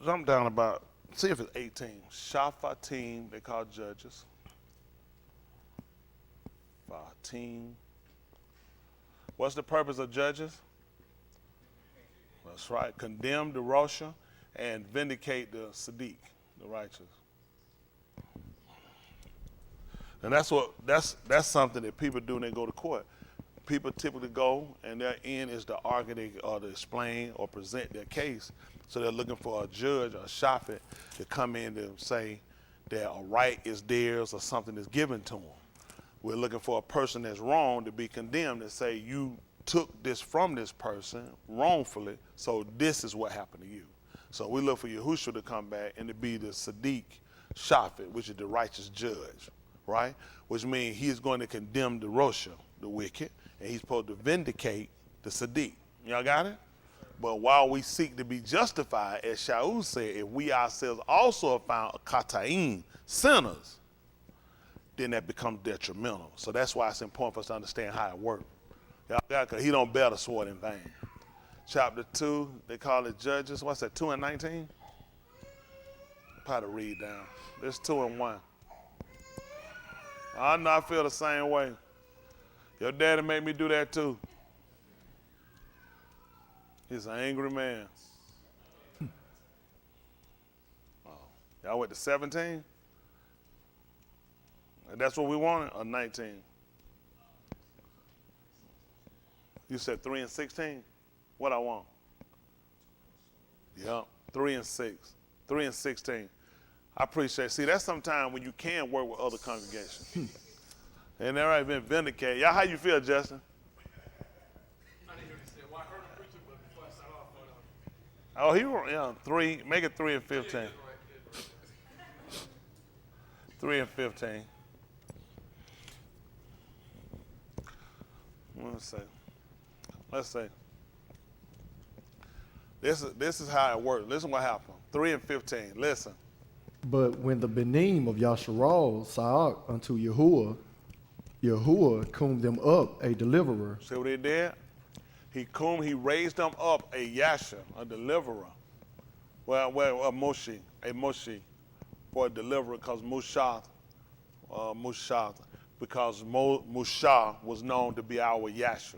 jump down about, see if it's 18. Shaphatim, they call judges. 15. What's the purpose of judges? That's right. Condemn the Rosha and vindicate the Sadiq, the righteous. And that's something that people do when they go to court. People typically go, and their end is to argue or to explain or present their case. So they're looking for a judge or a shafet to come in to say that a right is theirs or something is given to them. We're looking for a person that's wrong to be condemned and say, you took this from this person wrongfully, so this is what happened to you. So we look for Yahushua to come back and to be the Sadiq Shafet, which is the righteous judge, right? Which means he's going to condemn the Rosha, the wicked, and he's supposed to vindicate the Sadiq. Y'all got it? But while we seek to be justified, as Shaul said, if we ourselves also have found Kata'im, sinners, then that becomes detrimental. So that's why it's important for us to understand how it works. Y'all got it? Because he don't bear the sword in vain. Chapter 2, they call it Judges. What's that, 2 and 19? Probably read down. It's 2 and 1. I know I feel the same way. Your daddy made me do that too. He's an angry man. Oh, y'all went to 17? And that's what we wanted, or 19? You said 3 and 16? What I want? Yep, 3 and 6. 3 and 16. I appreciate it. See, that's sometimes when you can work with other congregations. And they're already been vindicated. Y'all, how you feel, Justin? Oh, he wrote, yeah, 3, make it 3 and 15. 3 and 15. Let's see. This is how it works. Listen what happened. 3 and 15. Listen. But when the benim of Yasharal Sa'ak unto Yahuwah combed them up a deliverer. See what he did? He raised them up a Yasha, a deliverer. Well, a Moshe for a deliverer, because Musha, because Musha was known to be our Yasha,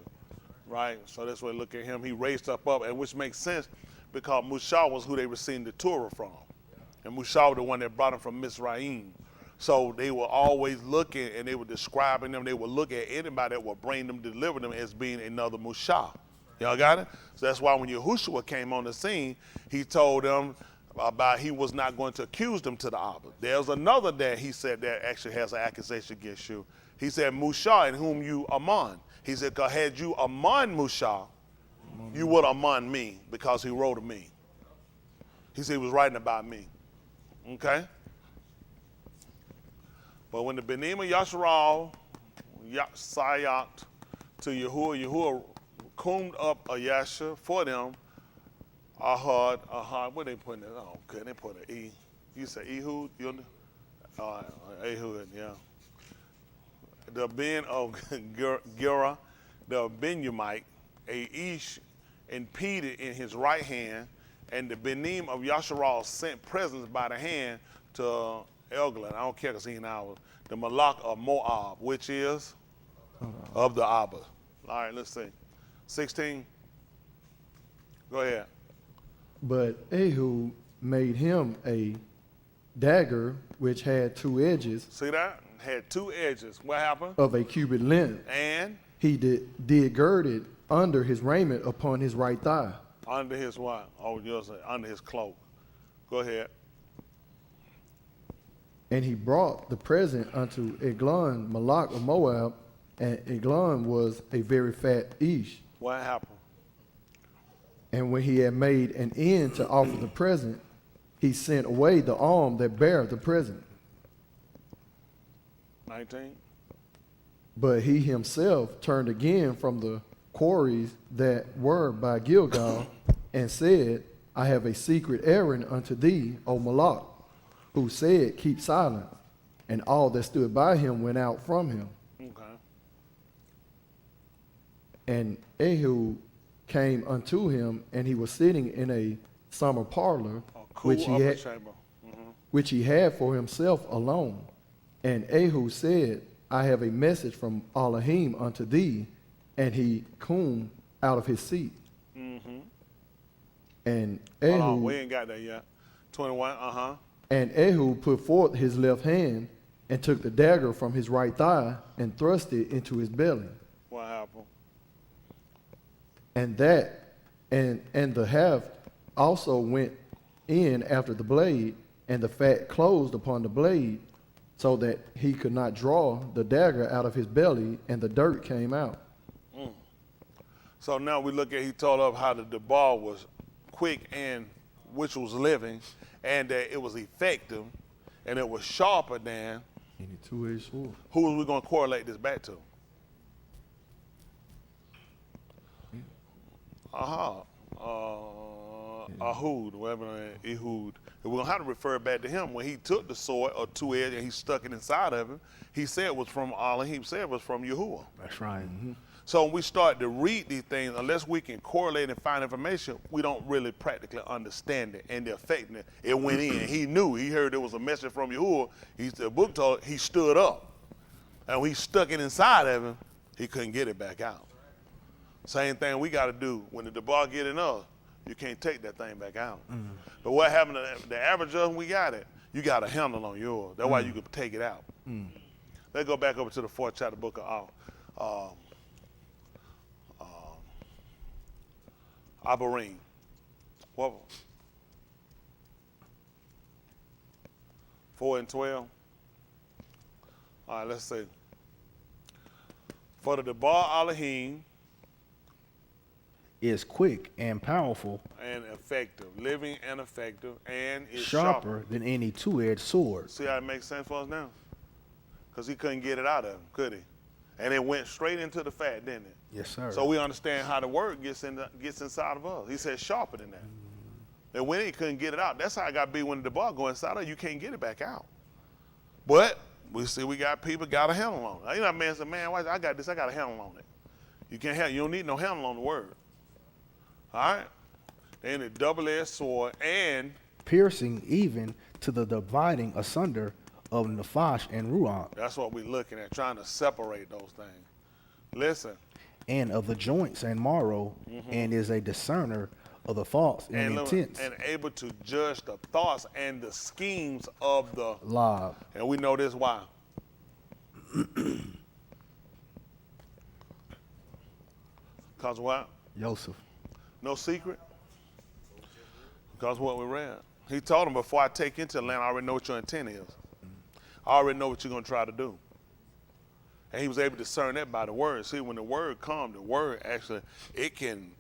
right? So that's why look at him. He raised up, and which makes sense because Musha was who they received the Torah from, and Musha was the one that brought them from Mizraim. So they were always looking, and they were describing them. They would look at anybody that would bring them, deliver them, as being another Musha. Y'all got it? So that's why when Yahushua came on the scene, he told them about he was not going to accuse them to the Abba. There's another that he said that actually has an accusation against you. He said, Musha, in whom you amon. He said, because had you amon Musha, you would amon me, because he wrote of me. He said he was writing about me. Okay? But when the Benim of Yasharal, Sayat, to Yahuwah combed up a Yasha for them, Ahad, what they put in there? Oh, good, they put an E. You say Ehud? Ehud, yeah. The Ben of Gera, the Benjamite, a Ish impeded in his right hand, and the Benim of Yasharal sent presents by the hand to Elglan. I don't care because he ain't ours. The Malak of Moab, which is of the Abba. All right, let's see. 16. Go ahead. But Ehud made him a dagger which had 2 edges. See that? Had 2 edges. What happened? Of a cubit length. And? He did gird it under his raiment upon his right thigh. Under his what? Oh, you'll say under his cloak. Go ahead. And he brought the present unto Eglon, Malak of Moab, and Eglon was a very fat Ish. What happened? And when he had made an end to offer the present, he sent away the arm that bare the present. 19. But he himself turned again from the quarries that were by Gilgal, and said, I have a secret errand unto thee, O Malak, who said, keep silent. And all that stood by him went out from him. Okay. And Ehud came unto him, and he was sitting in a summer parlor, Cool which he had for himself alone. And Ehud said, I have a message from Elohim unto thee. And he come out of his seat. Mm-hmm. And Hold on, Ehud, we ain't got that yet. 21, and Ehud put forth his left hand and took the dagger from his right thigh and thrust it into his belly. What happened? And the haft also went in after the blade, and the fat closed upon the blade, so that he could not draw the dagger out of his belly, and the dirt came out. So now we look at, he told us how the ball was quick and which was living, and that it was effective, and it was sharper than. Any two-edged sword. Who was we going to correlate this back to? Ehud, whatever, Ehud. We're going to have to refer back to him when he took the sword or two-edged and he stuck it inside of him. He said it was from Allah. He said it was from Yahuwah. That's right. Mm-hmm. So when we start to read these things, unless we can correlate and find information, we don't really practically understand it and the effect. It went in. He knew. He heard there was a message from Yahuwah. The book told he stood up. And when he stuck it inside of him, he couldn't get it back out. Same thing we got to do. When the debar get in us, you can't take that thing back out. But what happened to the average of them, we got it. You got a handle on yours. That's why you can take it out. Let's go back over to the 4th chapter book of Abarim. What? 4 and 12. All right, let's see. For the Debar Elohim is quick and powerful and effective, living and effective, and is sharper than any two-edged sword. See how it makes sense for us now? Because he couldn't get it out of him, could he? And it went straight into the fat, didn't it? Yes, sir. So we understand how the word gets inside of us. He said sharper than that. And when he couldn't get it out, that's how it got to be when the bar go inside of you, can't get it back out. But we see we got people got a handle on it. You know, a man said, man, I got this, I got a handle on it. You can't have, you don't need no handle on the word. All right? Then a double-edged sword and piercing even to the dividing asunder of Nephash and Ruach. That's what we're looking at, trying to separate those things. Listen. And of the joints and marrow, and is a discerner of the thoughts and intents. And able to judge the thoughts and the schemes of the Lob. And we know this why. Because what? Joseph. No secret? Because what we read. He told him, before I take you into the land, I already know what your intent is. I already know what you're going to try to do. And he was able to discern that by the word. See, when the word comes, the word actually, it can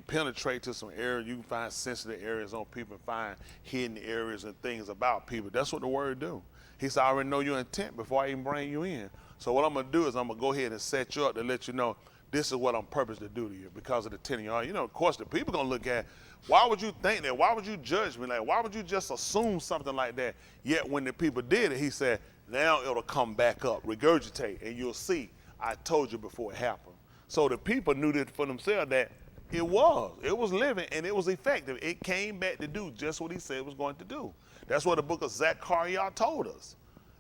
penetrate to some areas. You can find sensitive areas on people, find hidden areas and things about people. That's what the word do. He said, I already know your intent before I even bring you in. So what I'm going to do is I'm going to go ahead and set you up to let you know this is what I'm purposed to do to you because of the intent of your heart. You know, of course, the people going to look at, why would you think that? Why would you judge me? Like, why would you just assume something like that? Yet when the people did it, he said, now it'll come back up, regurgitate, and you'll see, I told you before it happened. So the people knew that for themselves that it was living, and it was effective. It came back to do just what he said it was going to do. That's what the book of Zechariah told us.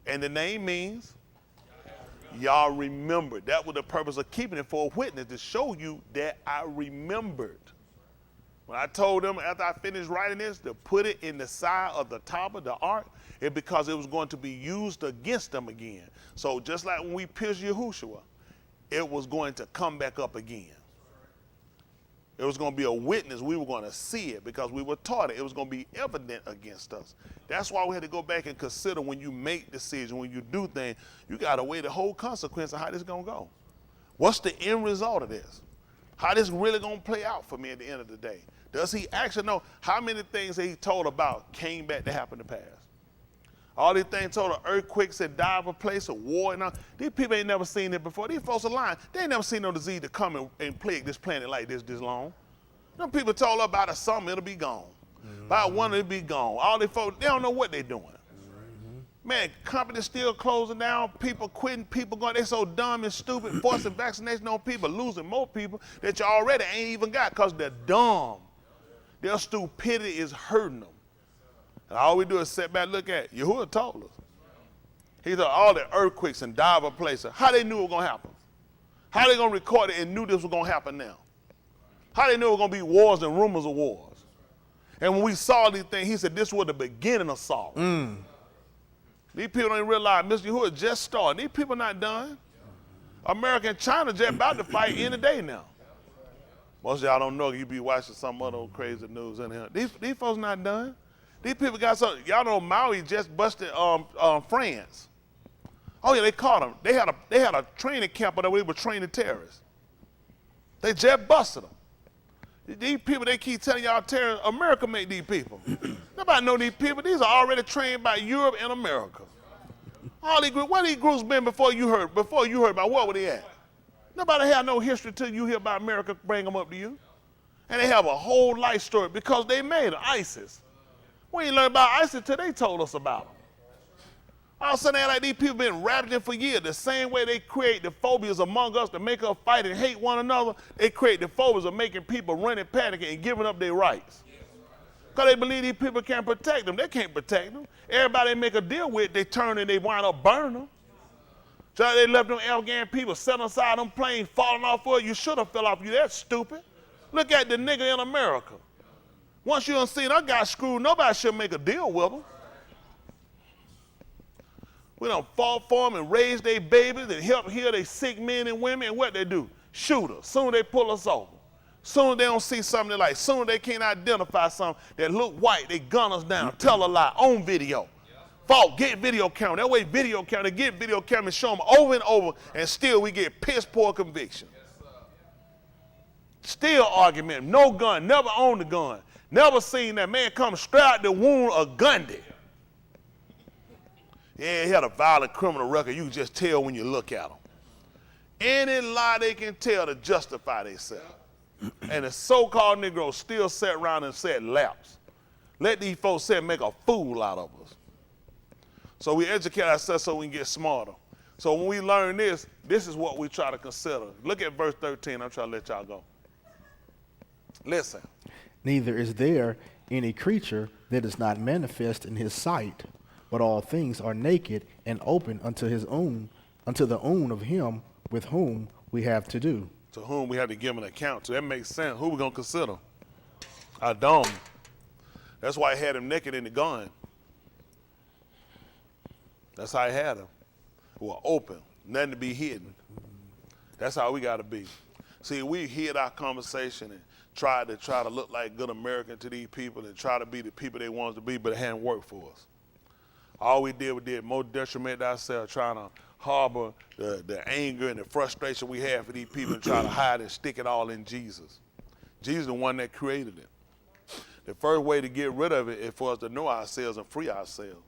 And the name means, y'all remembered. That was the purpose of keeping it for a witness, to show you that I remembered. When I told them after I finished writing this to put it in the side of the top of the ark, it's because it was going to be used against them again. So just like when we pierced Yahushua, it was going to come back up again. It was going to be a witness. We were going to see it because we were taught it. It was going to be evident against us. That's why we had to go back and consider when you make decisions, when you do things, you got to weigh the whole consequence of how this is going to go. What's the end result of this? How this really going to play out for me at the end of the day? Does he actually know how many things that he told about came back to happen in the past? All these things told of earthquakes and dive of place, of war and all. These people ain't never seen it before. These folks are lying. They ain't never seen no disease to come and plague this planet like this long. Them people told about a summer, it'll be gone. By one, it'll be gone. All these folks, they don't know what they're doing. Man, companies still closing down, people quitting, people going, they so dumb and stupid, forcing vaccination on people, losing more people that you already ain't even got because they're dumb. Their stupidity is hurting them. And all we do is sit back and look at it. Yahuwah told us. He said all the earthquakes and diver places, how they knew it was going to happen? How they going to record it and knew this was going to happen now? How they knew it was going to be wars and rumors of wars? And when we saw these things, he said this was the beginning of sorrow. These people don't even realize Mr. Yahuwah just started. These people not done. America and China just about to fight any day now. Most of y'all don't know. You be watching some other crazy news in here. These folks not done. These people got something. Y'all know Maui just busted France. Oh yeah, they caught them. They had a training camp where they were training terrorists. They just busted them. These people they keep telling y'all terrorists, America made these people. Nobody know these people. These are already trained by Europe and America. All these groups, where these groups been before you heard about what were they at? Nobody had no history till you hear about America bring them up to you. And they have a whole life story because they made it, ISIS. We ain't learned about ISIS till they told us about them. All of a sudden, they like these people been ravaging for years. The same way they create the phobias among us to make us fight and hate one another, they create the phobias of making people run and panic and giving up their rights. Because they believe these people can't protect them. They can't protect them. Everybody they make a deal with, they turn and they wind up burning them. So they left them Afghan people sitting aside them planes falling off for you. You should have fell off. You that stupid. Look at the nigga in America. Once you done seen that guy screwed, nobody should make a deal with him. We done fought for them and raised their babies and help heal their sick men and women, and what they do? Shoot us. Soon they pull us over. Soon they don't see something they like. Soon they can't identify something that look white, they gun us down, tell a lie, on video. Fault, get video camera. That way video camera, they get video camera and show them over and over, and still we get piss poor conviction. Still argument, no gun, never owned a gun. Never seen that man come straight out the wound of Gundy. Yeah, he had a violent criminal record. You can just tell when you look at him. Any lie they can tell to justify themselves. And the so-called Negroes still sat around and set laps. Let these folks sit and make a fool out of us. So we educate ourselves so we can get smarter. So when we learn this, this is what we try to consider. Look at verse 13. I'm trying to let y'all go. Listen. Neither is there any creature that is not manifest in his sight, but all things are naked and open unto the own of him with whom we have to do. To whom we have to give an account to. That makes sense. Who we gonna consider? Adam. That's why he had him naked in the garden. That's how he had him. Well, open, nothing to be hidden. That's how we gotta be. See, we hid our conversation and tried to look like good American to these people and try to be the people they want us to be, but it hadn't worked for us. All we did more detriment to ourselves, trying to harbor the anger and the frustration we have for these people and try to hide and stick it all in Jesus. Jesus is the one that created it. The first way to get rid of it is for us to know ourselves and free ourselves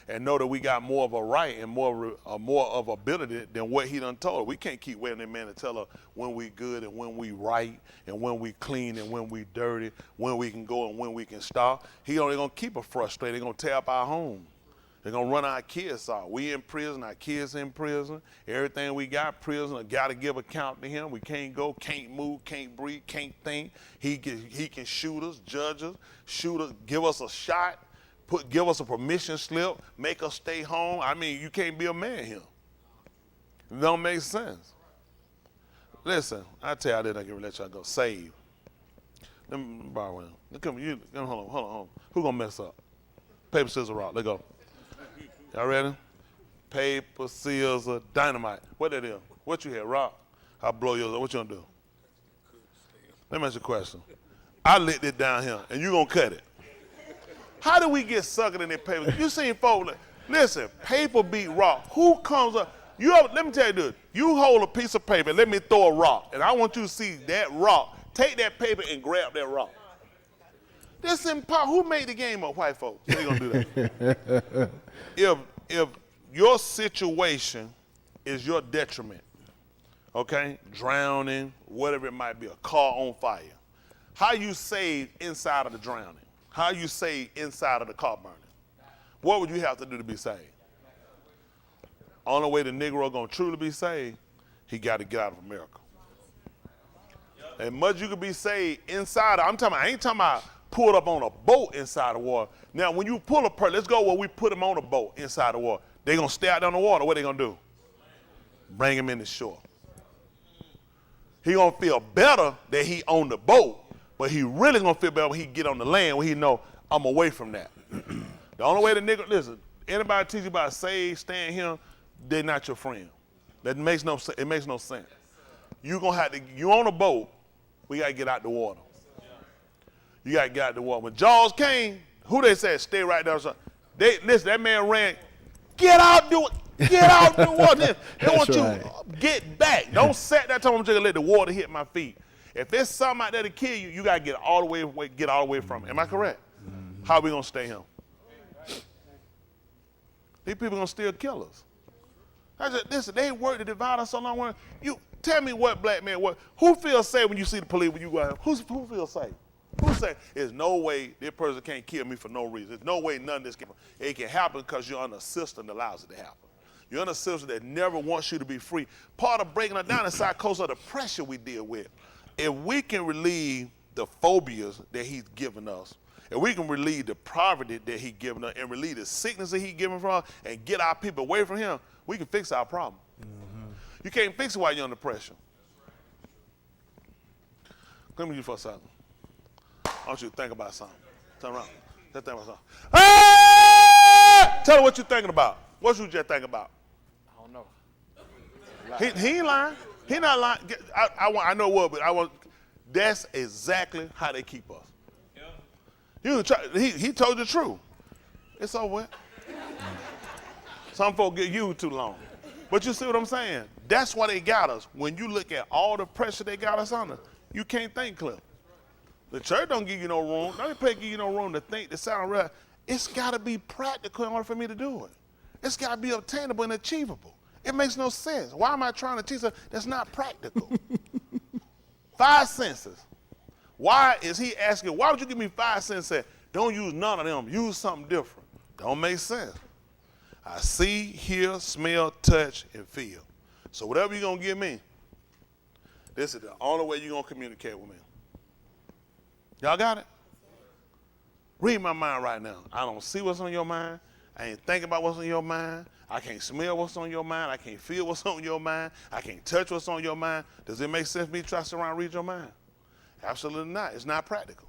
and know that we got more of a right and more of ability than what he done told us. We can't keep waiting that man to tell us when we good and when we right and when we clean and when we dirty, when we can go and when we can stop. He only gonna keep us frustrated. They're gonna tear up our home. They're gonna run our kids out. We in prison, our kids in prison. Everything we got, prisoner, gotta give account to him. We can't go, can't move, can't breathe, can't think. He can shoot us, judge us, give us a shot, give us a permission slip, make us stay home. I mean, you can't be a man here. It don't make sense. Listen, I tell you, I can let y'all go. Save. Let me borrow one. Hold on. Who gonna mess up? Paper, scissors, rock. Let's go. Y'all ready? Paper, scissors, dynamite. What that is? What you had, rock? I'll blow yours up. What you gonna do? Let me ask you a question. I lit it down here, and you gonna cut it. How do we get suckered in that paper? You seen folks, listen, paper beat rock. Who comes up? Let me tell you this. You hold a piece of paper, let me throw a rock, and I want you to see that rock. Take that paper and grab that rock. This impossible. Who made the game up, white folks? They gonna do that. If your situation is your detriment, okay, drowning, whatever it might be, a car on fire, how you save inside of the drowning? How you save inside of the car burning? What would you have to do to be saved? Only way the Negro gonna truly be saved, he got to get out of America. And much you could be saved inside. I ain't talking about pulled up on a boat inside the water. Now, when you pull a person, let's go where we put them on a boat inside the water. They gonna stay out on the water. What they gonna do? Bring him in the shore. He gonna feel better that he on the boat, but he really gonna feel better when he get on the land when he know I'm away from that. The only way the nigga, listen, anybody teach you about save, staying here, they're not your friend. That makes no sense. It makes no sense. You on a boat, we gotta get out the water. You gotta get out the water. When Jaws came, who they said stay right there? Listen, that man ran, get out the water. They want you to get back. Don't sit that time I'm just gonna let the water hit my feet. If there's something out there to kill you, you got to get all the way from it. Am I correct? Mm-hmm. How are we going to stay him? These people going to still kill us. Listen, they work to divide us so long. You tell me what black man, who feels safe when you see the police when you go out? Who feels safe? Who say there's no way this person can't kill me for no reason? There's no way none of this can happen. It can happen because you're under a system that allows it to happen. You're under a system that never wants you to be free. Part of breaking it down is because of the pressure we deal with. If we can relieve the phobias that he's given us, if we can relieve the poverty that he's given us and relieve the sickness that he's given from us and get our people away from him, we can fix our problem. Mm-hmm. You can't fix it while you're under pressure. Come with you for a second. I want you to think about something. Turn around. Just think about something. Ah! Tell her what you're thinking about. What you just thinking about? I don't know. He ain't lying. He not lying. I know what, but I want. That's exactly how they keep us. Yeah. You try. He told you the truth. It's over with. Some folks get you too long. But you see what I'm saying? That's why they got us. When you look at all the pressure they got us under, you can't think clear. The church don't give you no room. Don't give you no room to think, to sound right. It's got to be practical in order for me to do it. It's got to be obtainable and achievable. It makes no sense. Why am I trying to teach her that's not practical? 5 senses. Why is he asking, why would you give me 5 senses? Don't use none of them. Use something different. Don't make sense. I see, hear, smell, touch, and feel. So whatever you're going to give me, this is the only way you're going to communicate with me. Y'all got it? Read my mind right now. I don't see what's on your mind. I ain't thinking about what's on your mind. I can't smell what's on your mind. I can't feel what's on your mind. I can't touch what's on your mind. Does it make sense for me to try to sit around and read your mind? Absolutely not. It's not practical.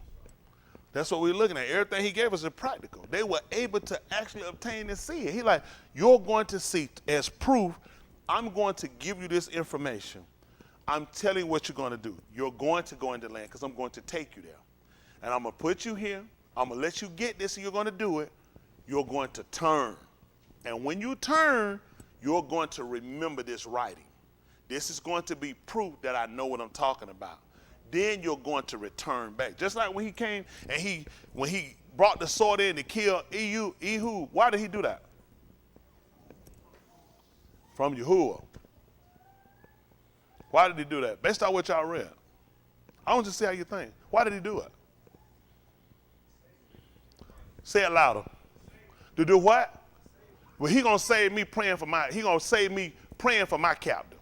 That's what we're looking at. Everything he gave us is practical. They were able to actually obtain and see it. He like, you're going to see as proof, I'm going to give you this information. I'm telling you what you're going to do. You're going to go into the land because I'm going to take you there. And I'm going to put you here. I'm going to let you get this and you're going to do it. You're going to turn. And when you turn, you're going to remember this writing. This is going to be proof that I know what I'm talking about. Then you're going to return back. Just like when he came and when he brought the sword in to kill Ehud, why did he do that? From Yahuwah. Why did he do that? Based on what y'all read. I want you to see how you think. Why did he do it? Say it louder. To do what? Well, he gonna save me praying for my captive.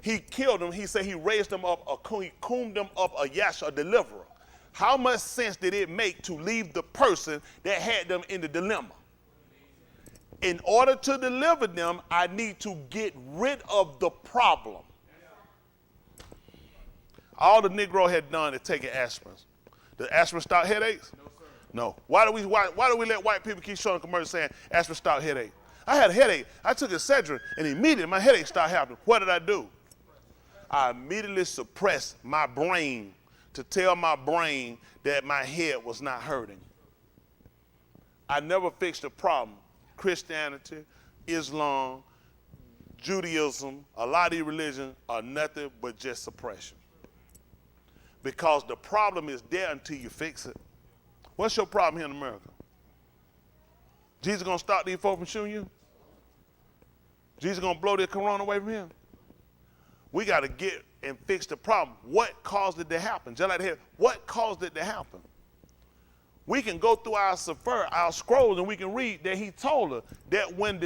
He killed him. He said he raised him up, he combed him up a Yasha, a deliverer. How much sense did it make to leave the person that had them in the dilemma? In order to deliver them, I need to get rid of the problem. All the Negro had done is taking aspirins. Does aspirin stop headaches? No, sir. No. Why do we let white people keep showing commercials saying aspirin stop headache? I had a headache. I took Excedrin, and immediately my headache started happening. What did I do? I immediately suppressed my brain to tell my brain that my head was not hurting. I never fixed the problem. Christianity, Islam, Judaism, a lot of these religions are nothing but just suppression. Because the problem is there until you fix it. What's your problem here in America? Jesus gonna stop these folks from shooting you? Jesus gonna blow the corona away from him? We gotta get and fix the problem. What caused it to happen? Just like here, what caused it to happen? We can go through our scrolls, and we can read that he told her that when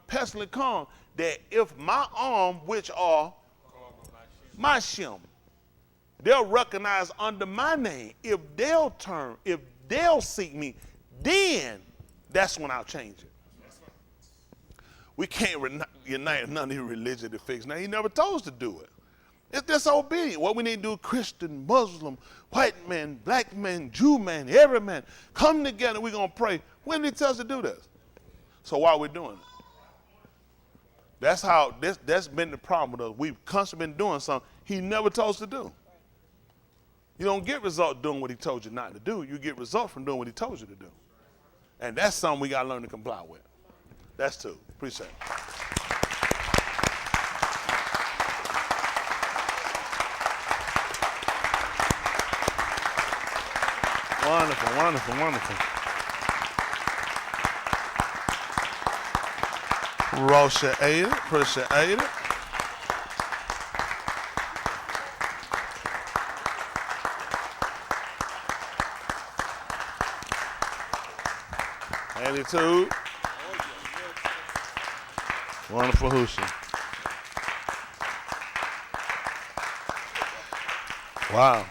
pestilence comes, that if my arm, which are my shim, they'll recognize under my name. If they'll turn, if they'll seek me, then that's when I'll change it. We can't unite none of these religions to fix. Now, he never told us to do it. It's disobedient. What we need to do, Christian, Muslim, white man, black man, Jew man, every man, come together, we're going to pray. When did he tell us to do this? So why are we doing it? That's been the problem with us. We've constantly been doing something he never told us to do. You don't get results doing what he told you not to do. You get results from doing what he told you to do. And that's something we got to learn to comply with. That's two. Appreciate it. Wonderful, wonderful, wonderful. Appreciate it, appreciate it. Attitude. Wonderful Houston. Wow.